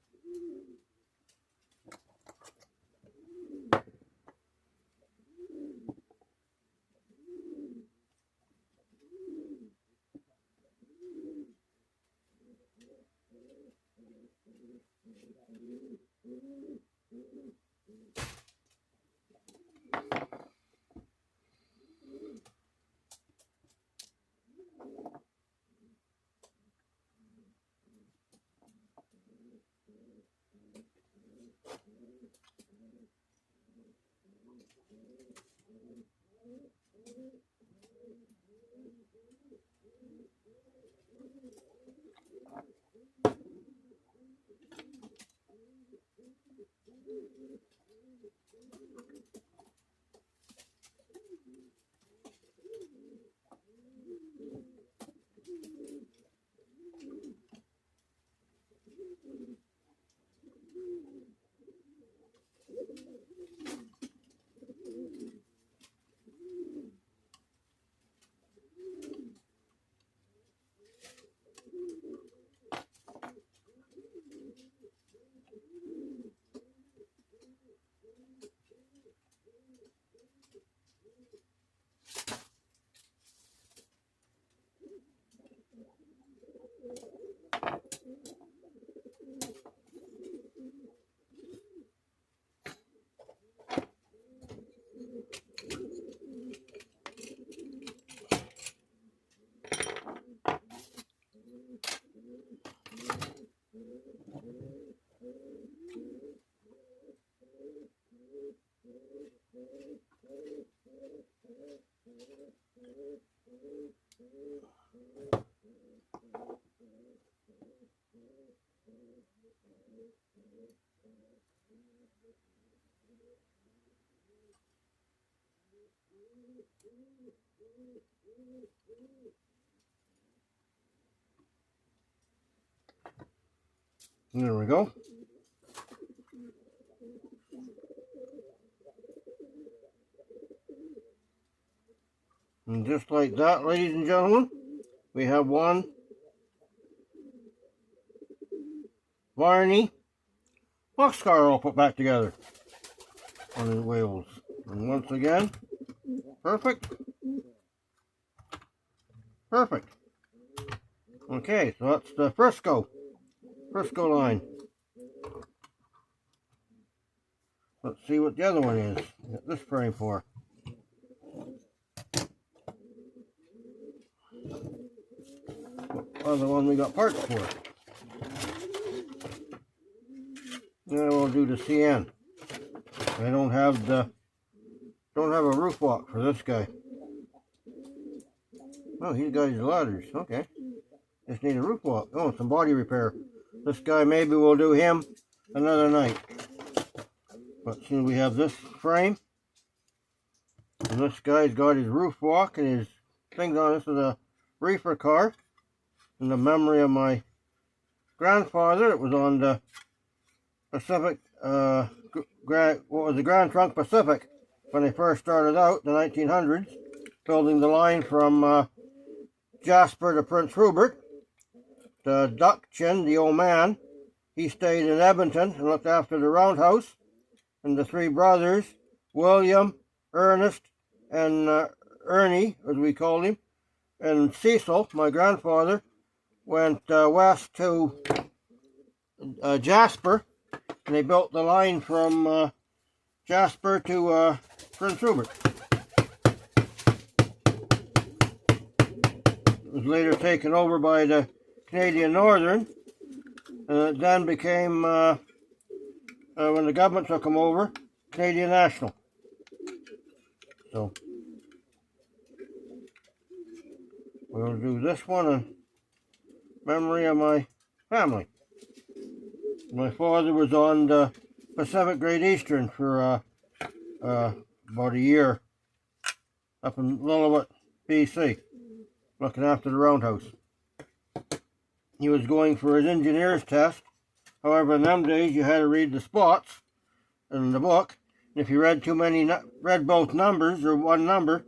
There we go. And just like that, ladies and gentlemen, we have one Varney boxcar all put back together on his wheels. And once again, perfect. Perfect. Okay, so that's the Frisco line. Let's see what the other one is. Get this frame for. What other one we got parts for? Now we'll do the CN. I don't have a roof walk for this guy. Oh, he's got his ladders. Okay. Just need a roof walk. Oh, some body repair. This guy, maybe we'll do him another night. But soon we have this frame. And this guy's got his roof walk and his things on. This is a reefer car in the memory of my grandfather. It was on the Pacific, what was the Grand Trunk Pacific when they first started out, the 1900s, building the line from Jasper to Prince Rupert. The Duck Chin, the old man, he stayed in Edmonton and looked after the roundhouse. And the three brothers, William, Ernest, and Ernie, as we called him, and Cecil, my grandfather, went west to Jasper, and they built the line from Jasper to Prince Rupert. It was later taken over by the Canadian Northern, and it then became, when the government took them over, Canadian National. So, we'll do this one in memory of my family. My father was on the Pacific Great Eastern for about a year up in Lillooet, BC, looking after the roundhouse. He was going for his engineer's test. However, in them days you had to read the spots in the book. And if you read too many, read both numbers or one number,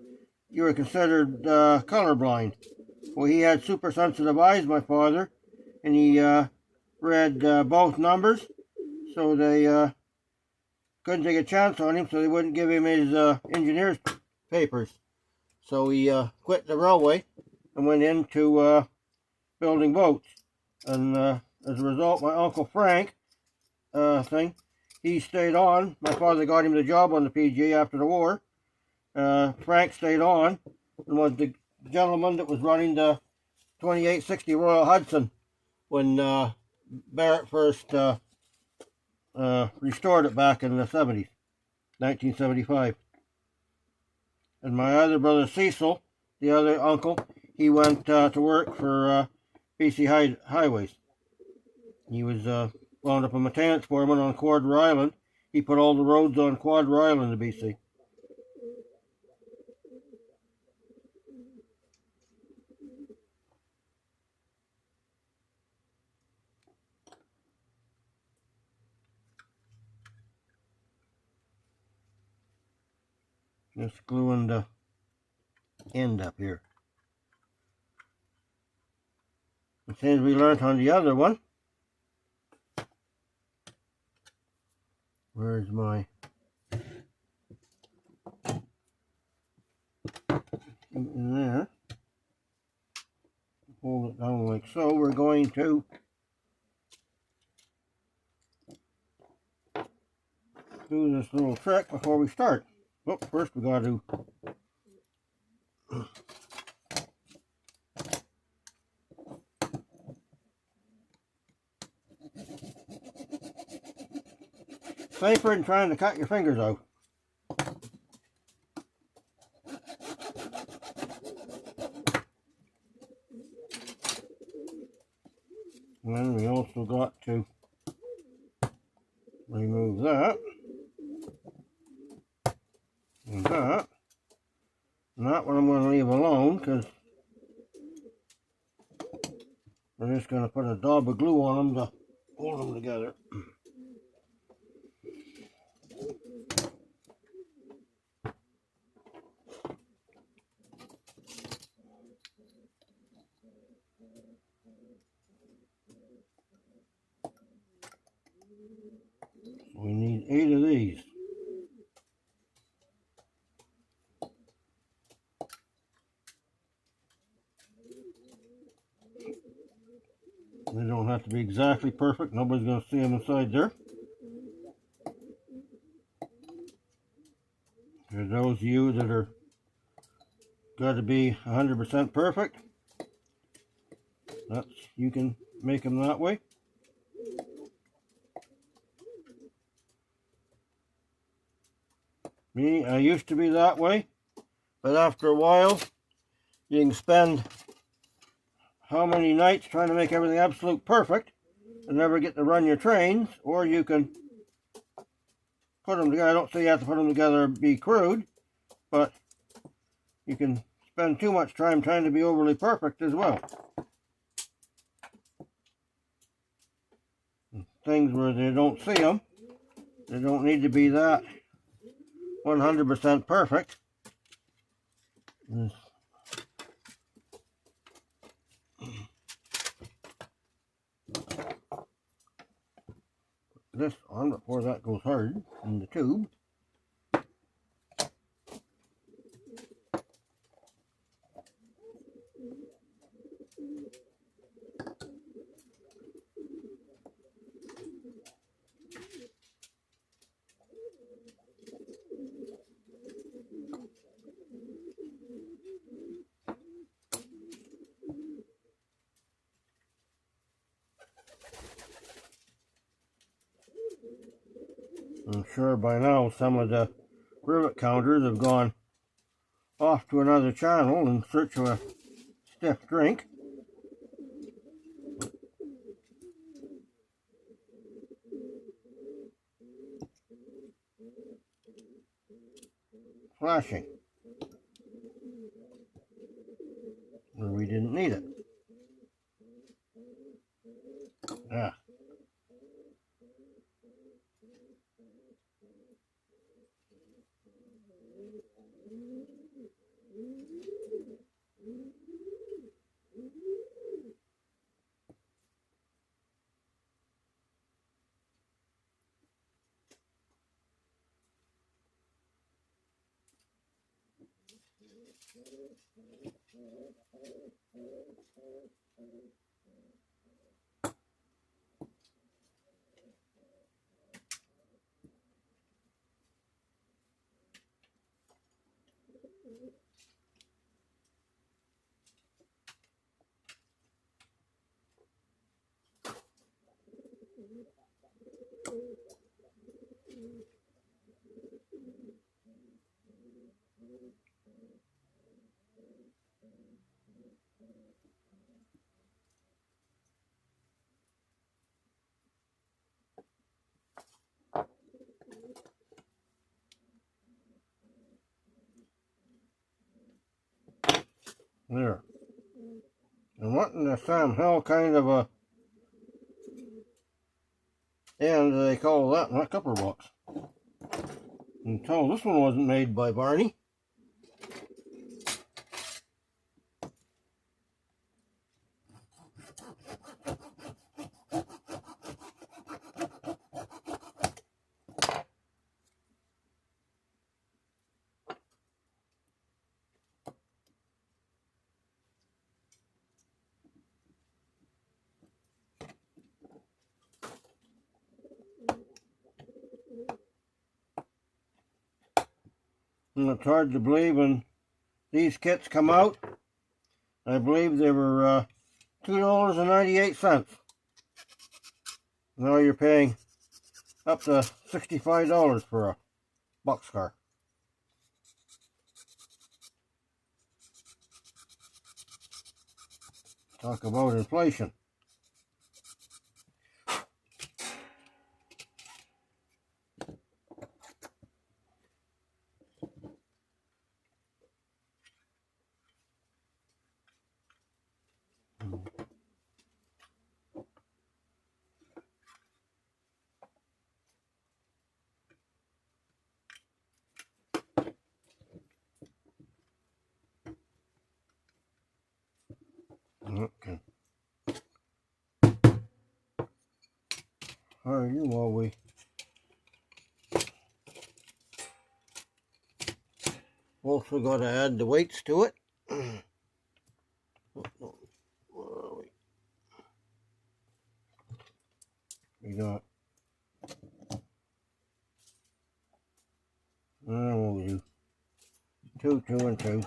you were considered colorblind. Well, he had super sensitive eyes, my father, and he read both numbers, so they couldn't take a chance on him, so they wouldn't give him his engineer's papers. So he quit the railway and went into building boats. And as a result, my Uncle Frank he stayed on. My father got him the job on the PG after the war. Frank stayed on and was the gentleman that was running the 2860 Royal Hudson when Barrett first restored it back in the 70s, 1975. And my other brother Cecil, the other uncle, he went to work for BC Highways. He was wound up a maintenance foreman on Quadra Island. He put all the roads on Quadra Island in BC. Just gluing the end up here. The same as we learned on the other one. Where's my in there? Hold it down like so. We're going to do this little trick before we start. Oh, first we got to safer than trying to cut your fingers out. And then we also got to remove that and that. just going to put a daub of glue on them to hold them together. We need 8 of these. They don't have to be exactly perfect. Nobody's going to see them inside there. For those of you that are got to be 100% perfect, you can make them that way. Me, I used to be that way, but after a while, you can spend how many nights trying to make everything absolute perfect and never get to run your trains, or you can put them together. I don't say you have to put them together and be crude, but you can spend too much time trying to be overly perfect as well. Things where they don't see them, they don't need to be that 100% perfect. This on before that goes hard in the tube. I'm sure by now some of the rivet counters have gone off to another channel in search of a stiff drink. Flashing where we didn't need it. Ah. There. And what in the Sam Hill kind of a end do they call that? Not copper box. You can tell this one wasn't made by Barney. And it's hard to believe when these kits come out. I believe they were $2.98. Now you're paying up to $65 for a boxcar. Talk about inflation. Alright, while we also got to add the weights to it. Where are we? We got we'll do 2, 2, and 2.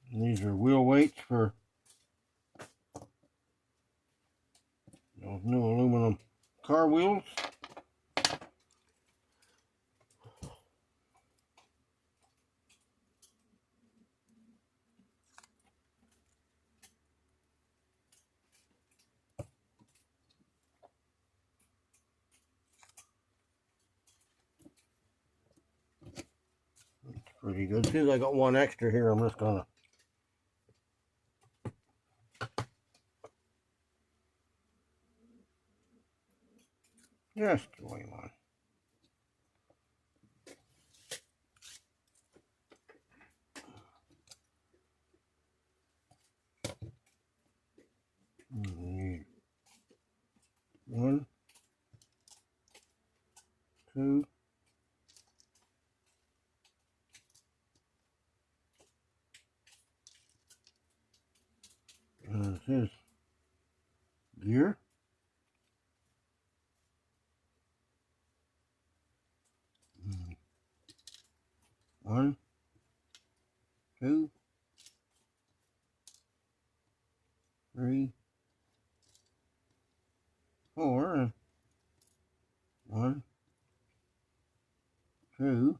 And these are wheel weights for those new aluminum car wheels. Pretty good. Since I got one extra here, I'm just gonna just join one. Need 1, 2, and it says gear. 1, 2, 3, 4, and 1, 2,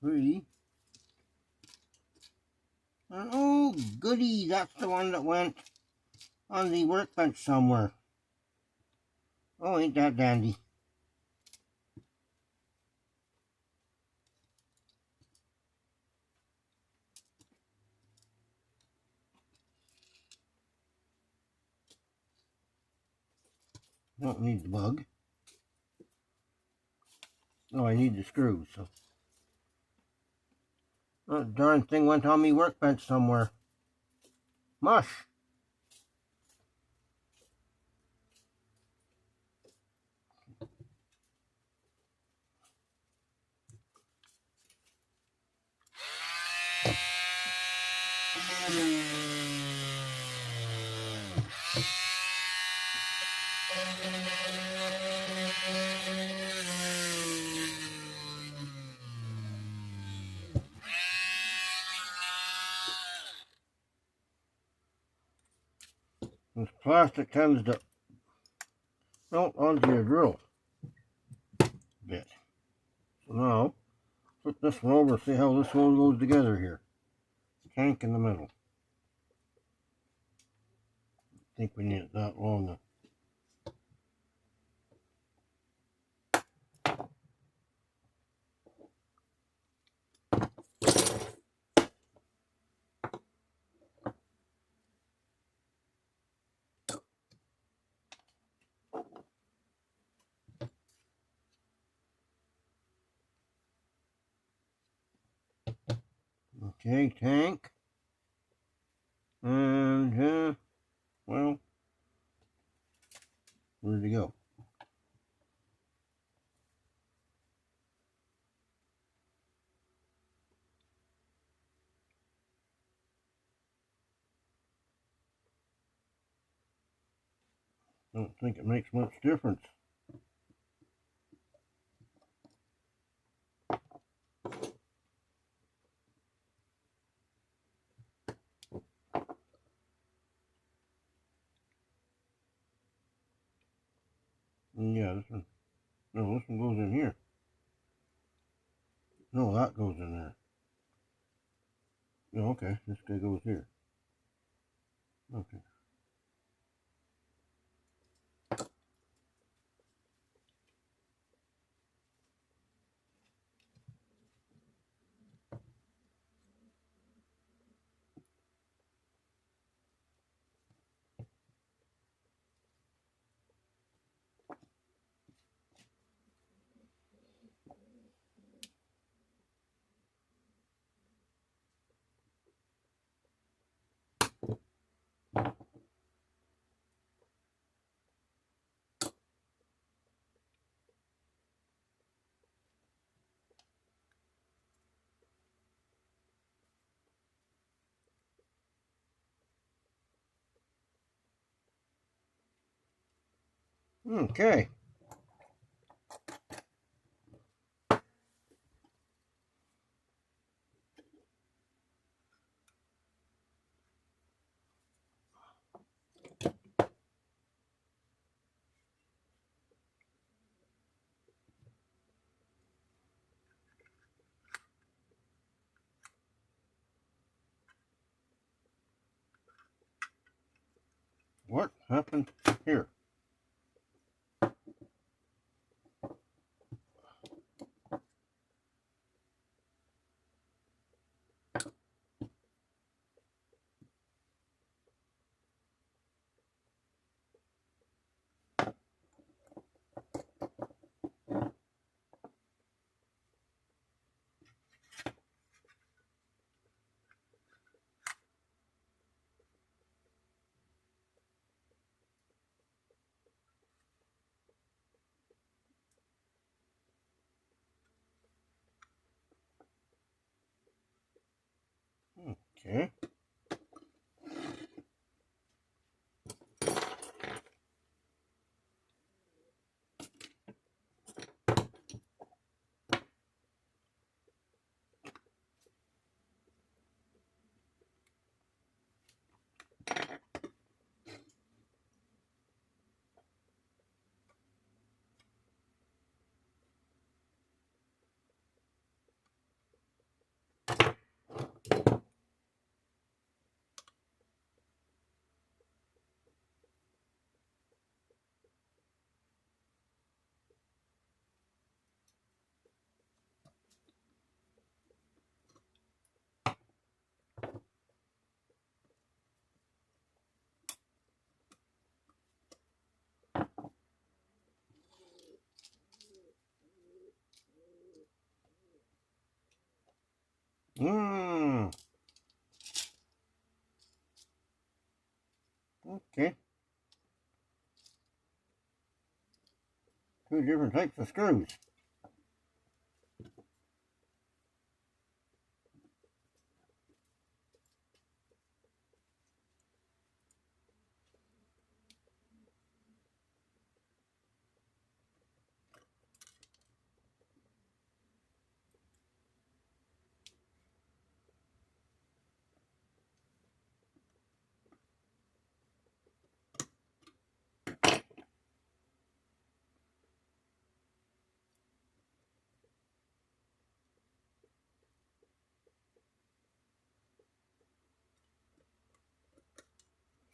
3. And oh, goody, that's the one that went on the workbench somewhere. Oh, ain't that dandy. Don't need the bug. Oh, I need the screws. So that darn thing went on me workbench somewhere. Mush. This plastic tends to melt onto your drill bit. So now, flip this one over and see how this one goes together here. Tank in the middle. I think we need it that long. Okay, tank. And, well, where'd it go? Don't think it makes much difference. Yeah, this one. No, this one goes in here. No, that goes in there. Oh, okay, this guy goes here. Okay. Okay. What happened here? Okay. Hmm. Okay. Two different types of screws.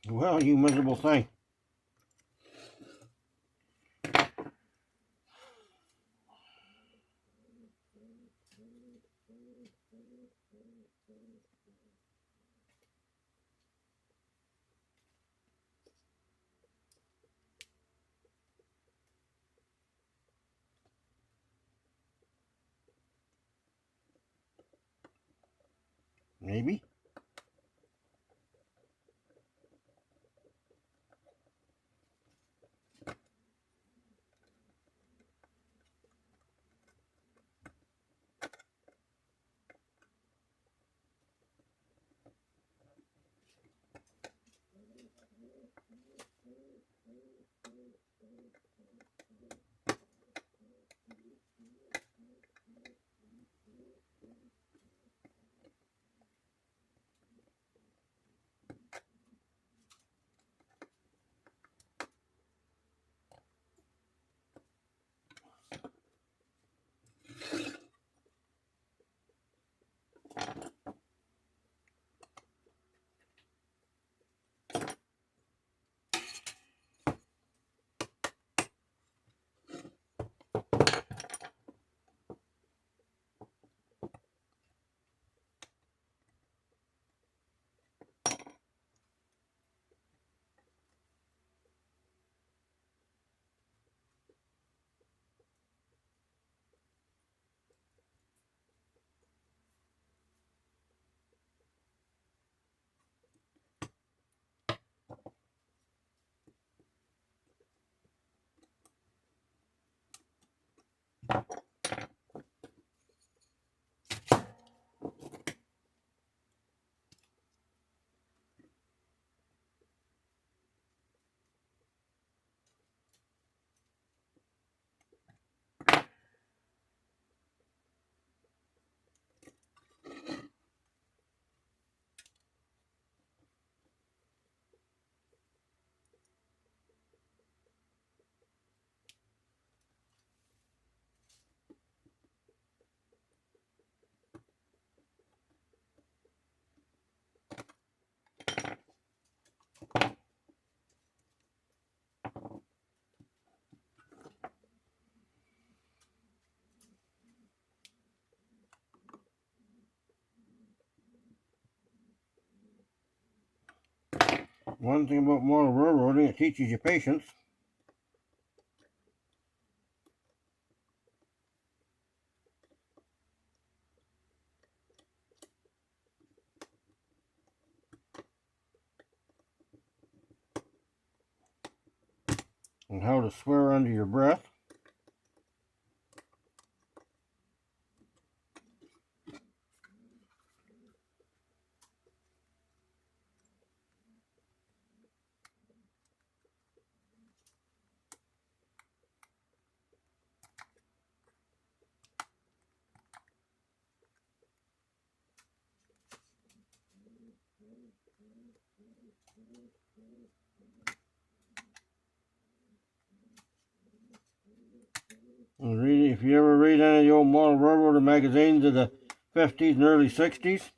Well, you miserable thing. Maybe. One thing about model railroading, it teaches you patience. And how to swear under your breath. And if you ever read any of the old model railroader magazines of the 50s and early 60s,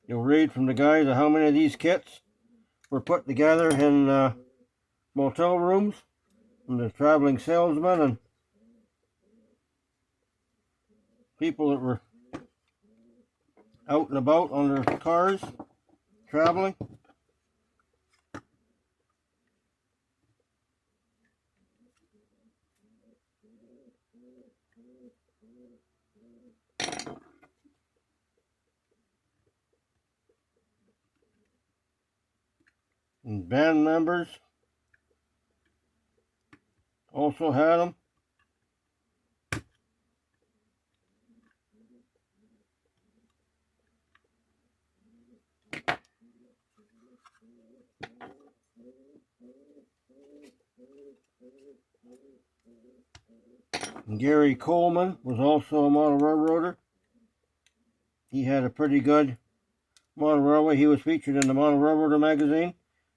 you'll read from the guys of how many of these kits were put together in motel rooms from the traveling salesmen and people that were out and about on their cars traveling. And band members also had them. And Gary Coleman was also a model railroader. He had a pretty good model railway. He was featured in the Model Railroader magazine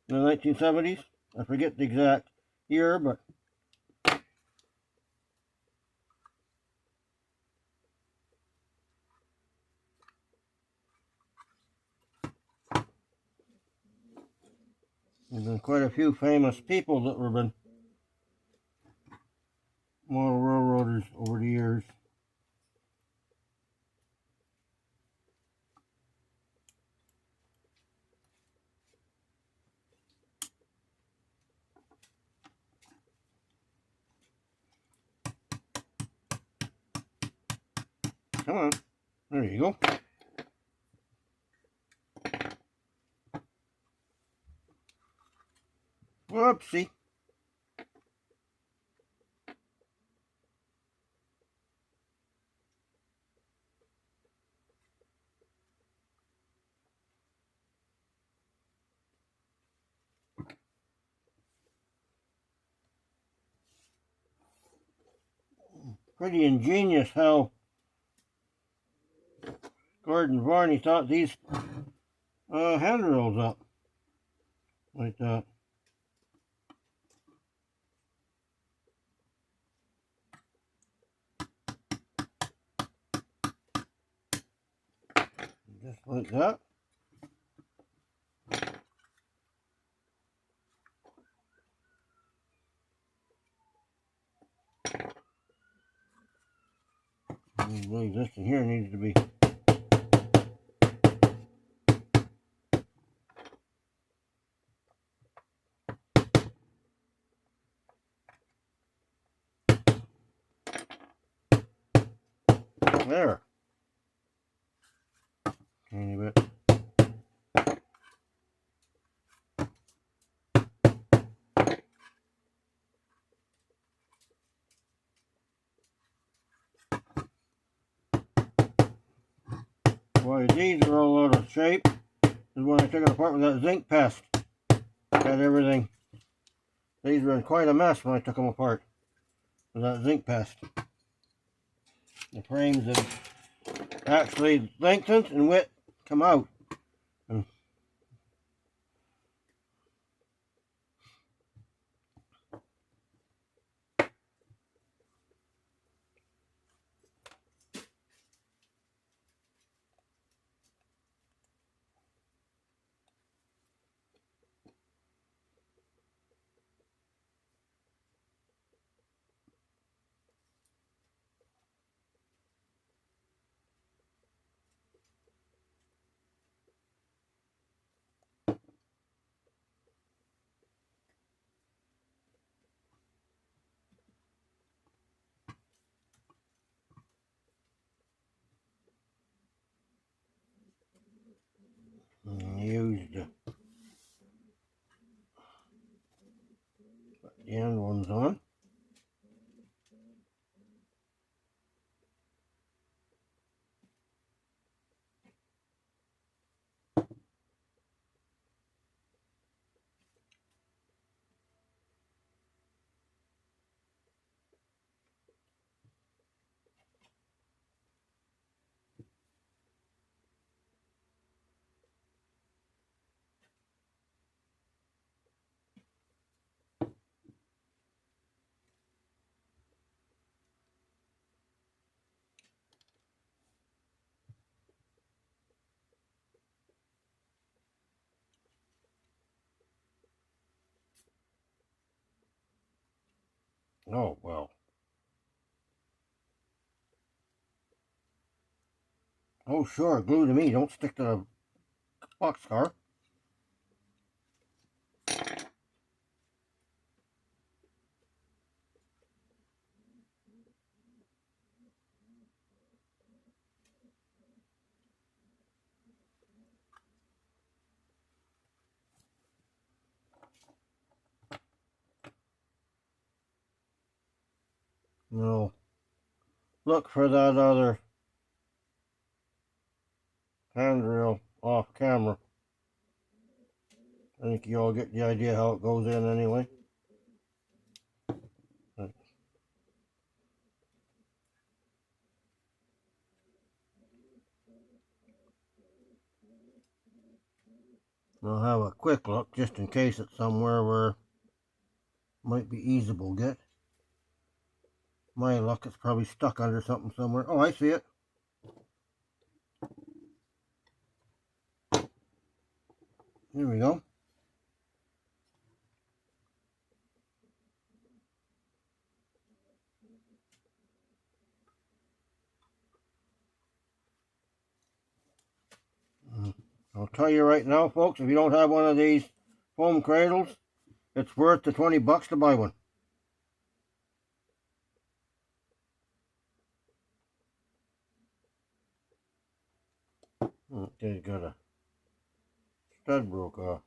in the 1970s. I forget the exact year, but there's been quite a few famous people that were been model railroaders over the years. Come on, there you go. Whoopsie. Pretty ingenious how Gordon Varney thought these handrails up like that. Just like that. I believe this in here needs to be there. Tiny bit. Boy, these are all out of shape. This is when I took it apart with that zinc pest. Got everything. These were in quite a mess when I took them apart with that zinc pest. The frames have actually lengthened and width come out. And Put the end ones on. Oh, well. Oh, sure, glue to me. Don't stick to the boxcar. No. Look for that other handrail off camera. I think you all get the idea how it goes in anyway. I'll have a quick look just in case it's somewhere where it might be easable get. My luck, it's probably stuck under something somewhere. Oh, I see it. Here we go. I'll tell you right now, folks, if you don't have one of these foam cradles, it's worth the $20 to buy one. Okay, got a stud broke off.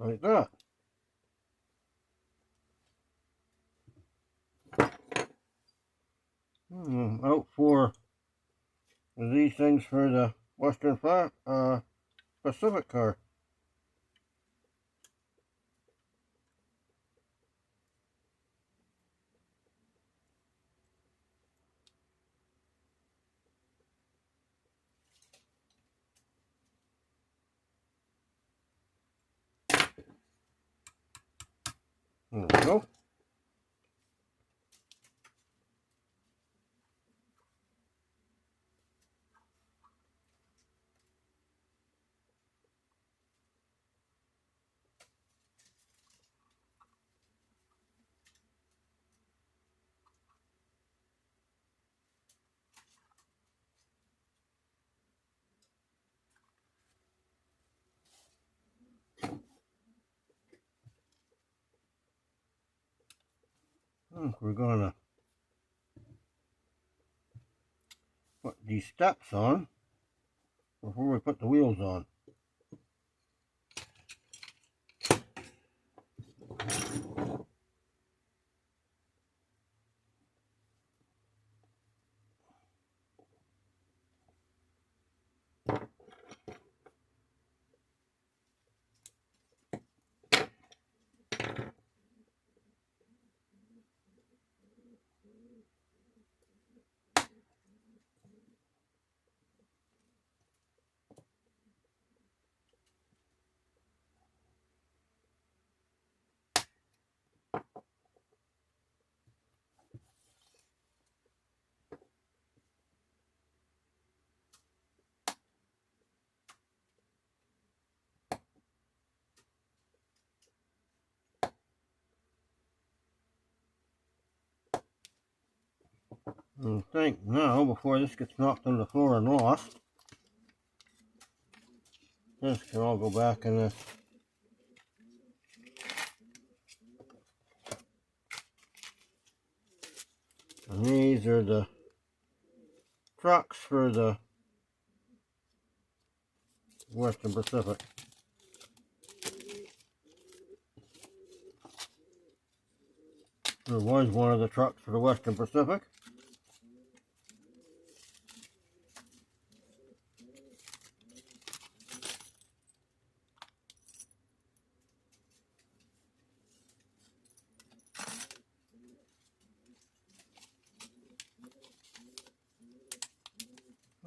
Like that. Out for these things for the Western Pacific car. There we go. We're gonna put these steps on before we put the wheels on. I think now, before this gets knocked on the floor and lost, this can all go back in this. And these are the trucks for the Western Pacific. There was one of the trucks for the Western Pacific.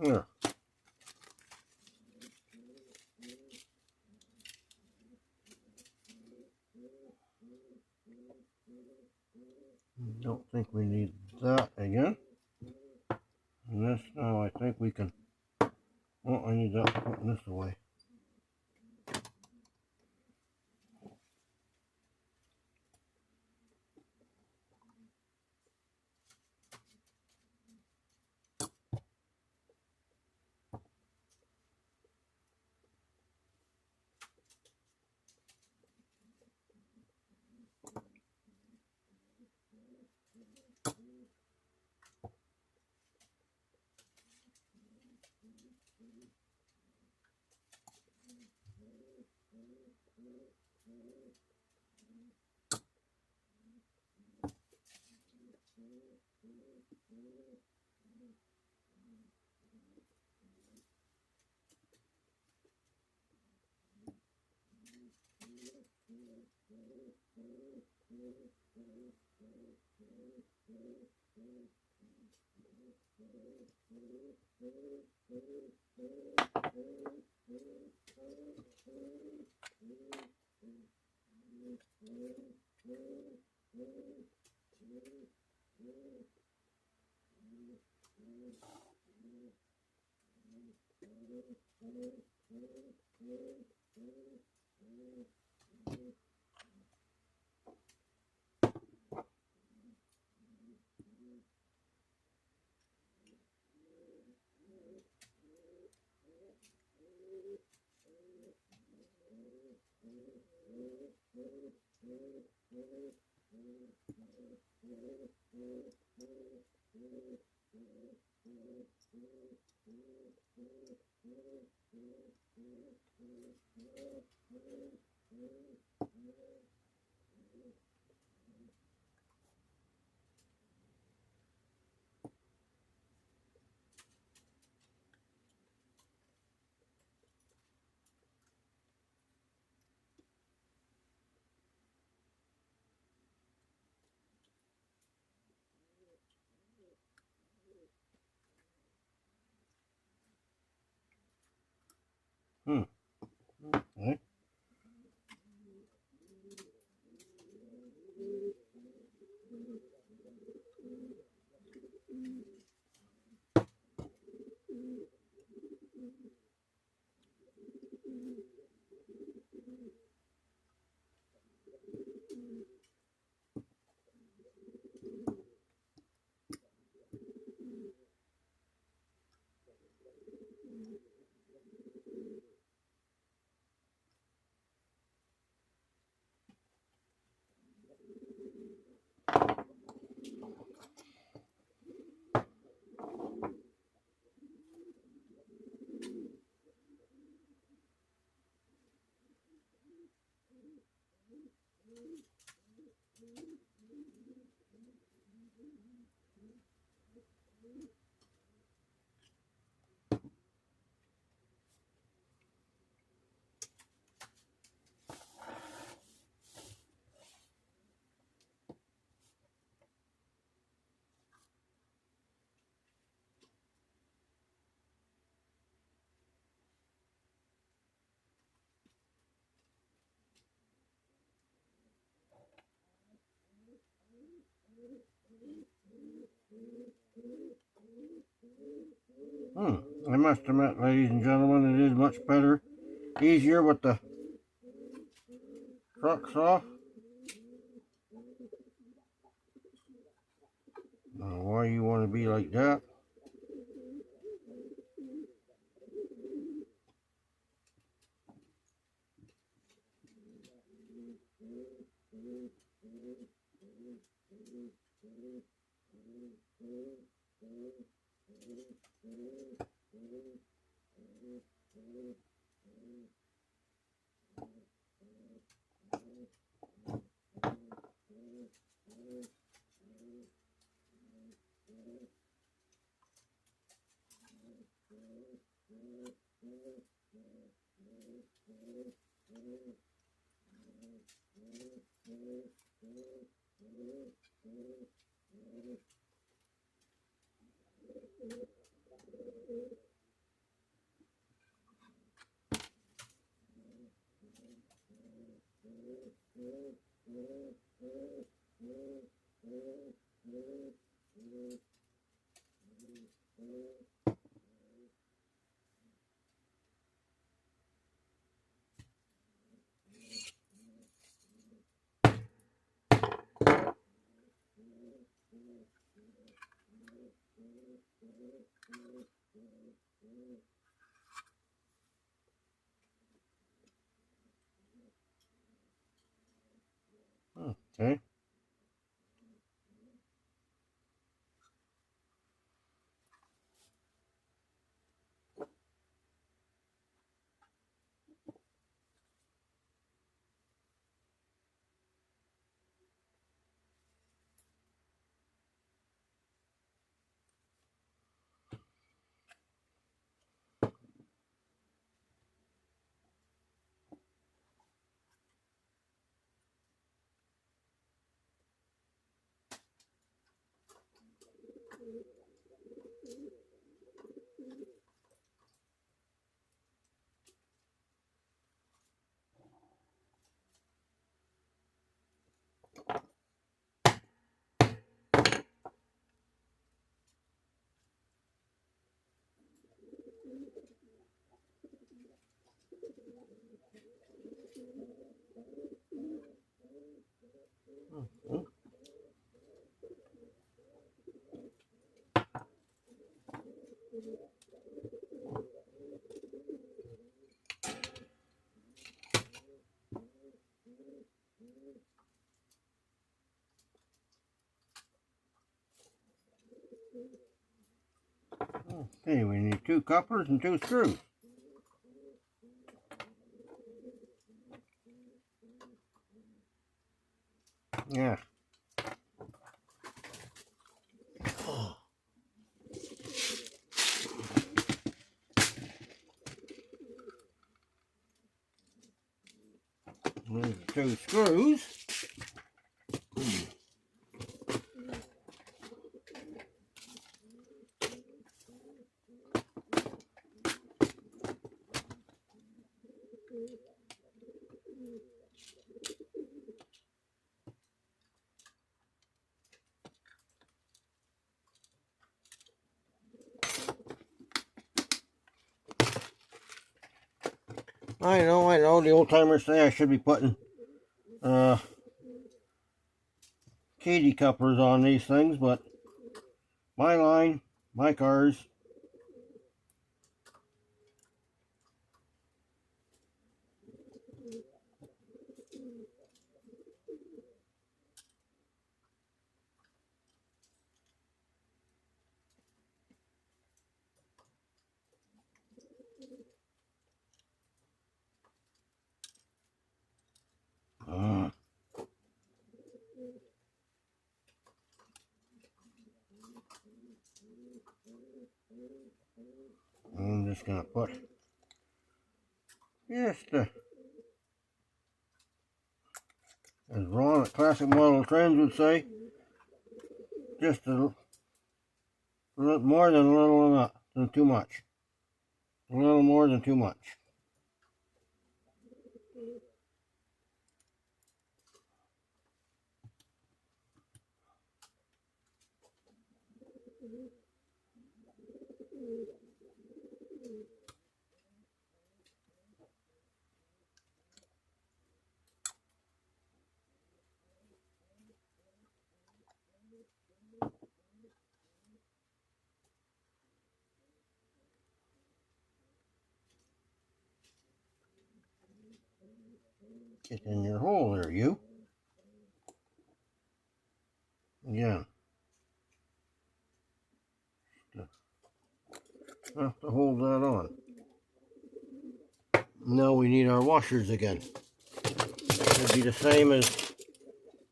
There. Don't think we need that again. And this now I think we can. Oh, I need that putting this away. Okay. I must admit, ladies and gentlemen, it is much better, easier with the trucks off. Now, why why you want to be like that. Okay. Okay, we need 2 couplers and 2 screws. Yeah. There's 2 screws. I know, the old timers say I should be putting Katie couplers on these things, but my line, my cars. I'm just gonna put just as Ron at Classic Model Trends would say, just a little more than a little than too much. A little more than too much. Get in your hole there, you. Again. Have to hold that on. Now we need our washers again. It'd be the same as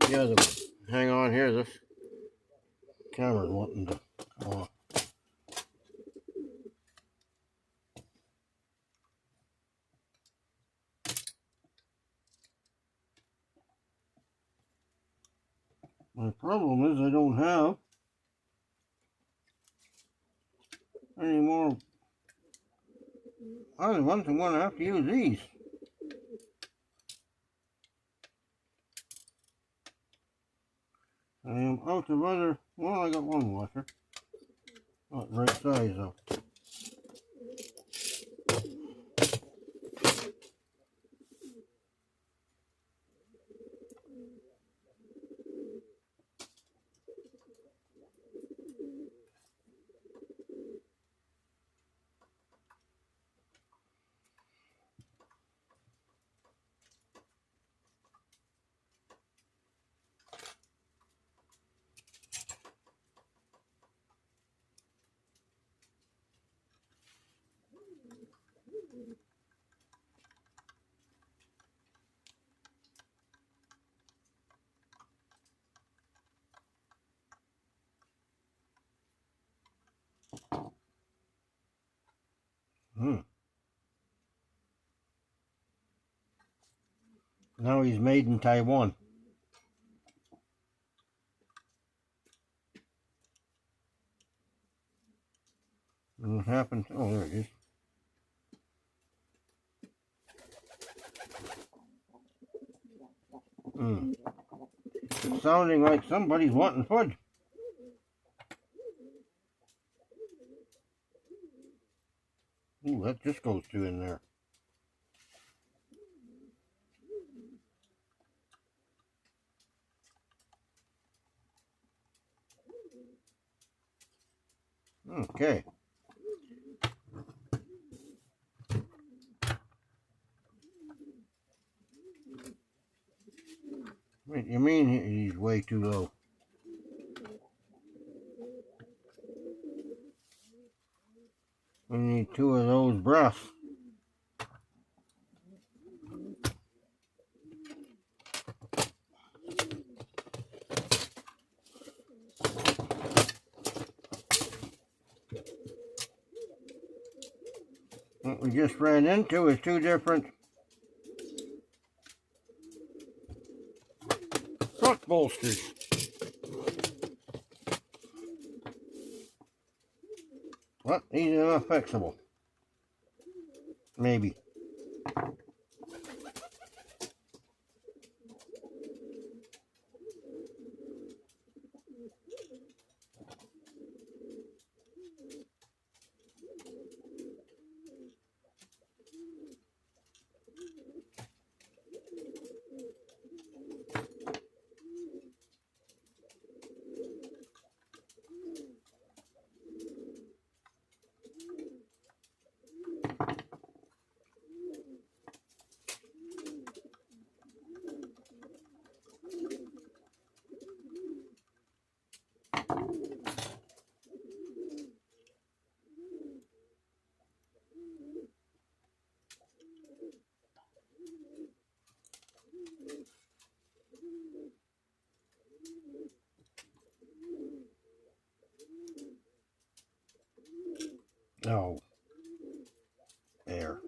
the other one. Hang on here, this camera's wanting to come off. My problem is I don't have any more other ones. I'm going to have to use these. I am out of other, well, I got one washer. Not the right size though. Now he's made in Taiwan. What happened? Oh, there it is. It's sounding like somebody's wanting fudge. Ooh, that just goes through in there. Okay. What do you mean he's way too low? We need 2 of those breaths. What we just ran into is 2 different truck bolsters. Well, these are not fixable. Maybe. Oh, there.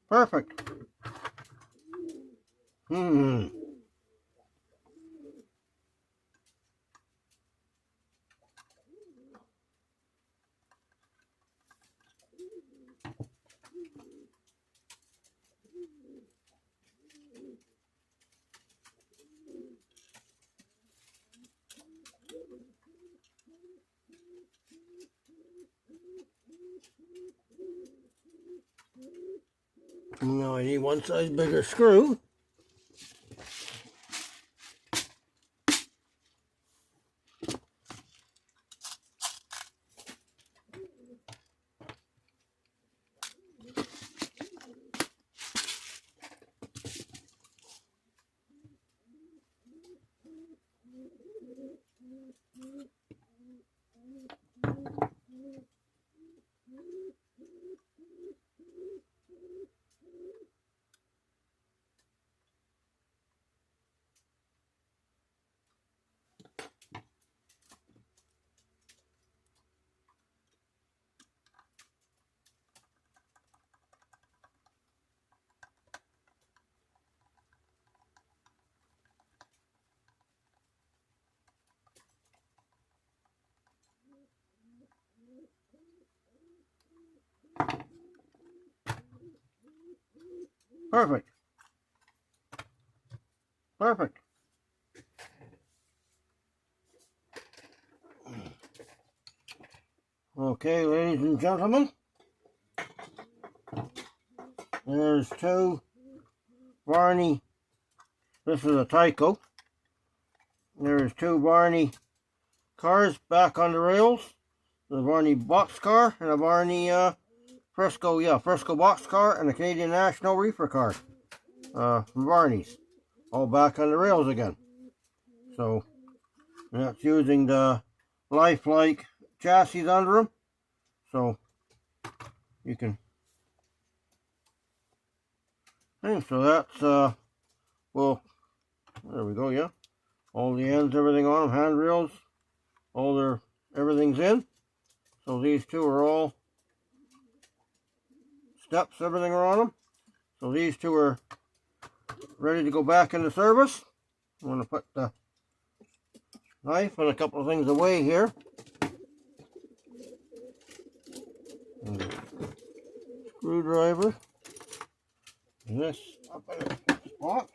Perfect. Now I need one size bigger screw. Perfect. Perfect. Okay, ladies and gentlemen, there's two Barney. This is a Tyco. There's two Barney cars back on the rails. The Barney boxcar and a Barney Frisco boxcar and a Canadian National reefer car from Barney's. All back on the rails again. So that's using the lifelike chassis under them. So you can. Okay, so that's well, there we go. Yeah, all the ends, everything on them, handrails, everything's in. So these two are all steps, everything are on them. So these two are ready to go back into service. I'm going to put the knife and a couple of things away here. And screwdriver. And this up in the spot.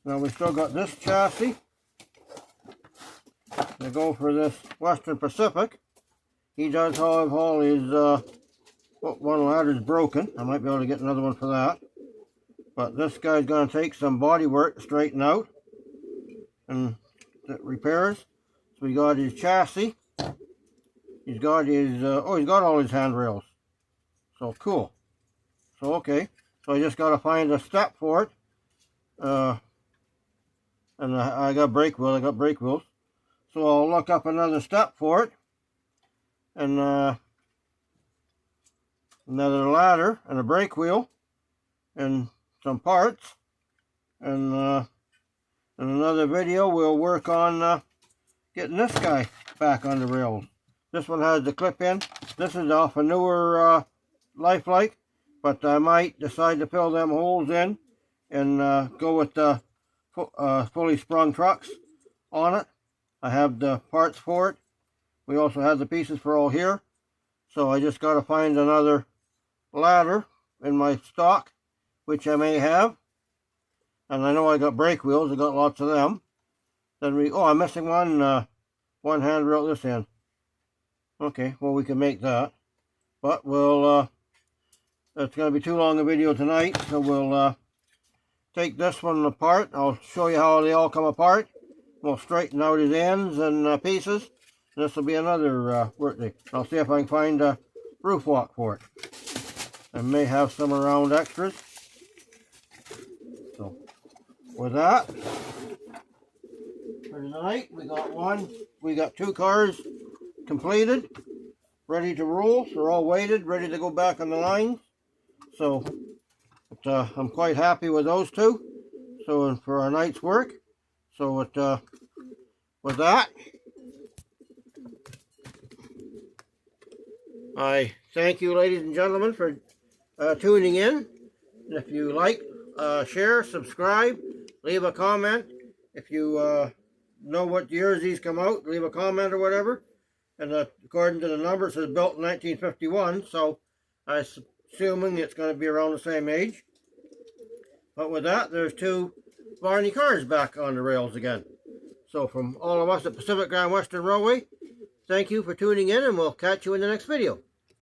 Now we still got this chassis to go for this Western Pacific. He does have all his, one ladder's broken. I might be able to get another one for that. But this guy's going to take some body work to straighten out and repairs. So he got his chassis. He's got his, he's got all his handrails. So cool. So okay. So I just got to find a step for it. And I got brake wheels. I got brake wheels. So I'll look up another step for it. And another ladder and a brake wheel and some parts, and in another video we'll work on getting this guy back on the rails. This one has the clip in. This is off a newer lifelike, but I might decide to fill them holes in and go with the fully sprung trucks on it. I have the parts for it. We also have the pieces for all here. So I just got to find another ladder in my stock, which I may have. And I know I got brake wheels. I got lots of them. Then I'm missing one handrail at this end. Okay, well we can make that. But we'll, it's going to be too long a video tonight. So we'll take this one apart. I'll show you how they all come apart. We'll straighten out his ends and pieces. This will be another work day. I'll see if I can find a roof walk for it. I may have some around extras. So, with that, for tonight, we got two cars completed, ready to roll. They're all weighted, ready to go back on the lines. So, I'm quite happy with those two. So, for our night's work. So, with that, I thank you, ladies and gentlemen, for tuning in. And if you like, share, subscribe, leave a comment. If you know what years these come out, leave a comment or whatever. And according to the number, it says built in 1951, so I'm assuming it's going to be around the same age. But with that, there's two Barney cars back on the rails again. So from all of us at Pacific Grand Western Railway, thank you for tuning in, and we'll catch you in the next video.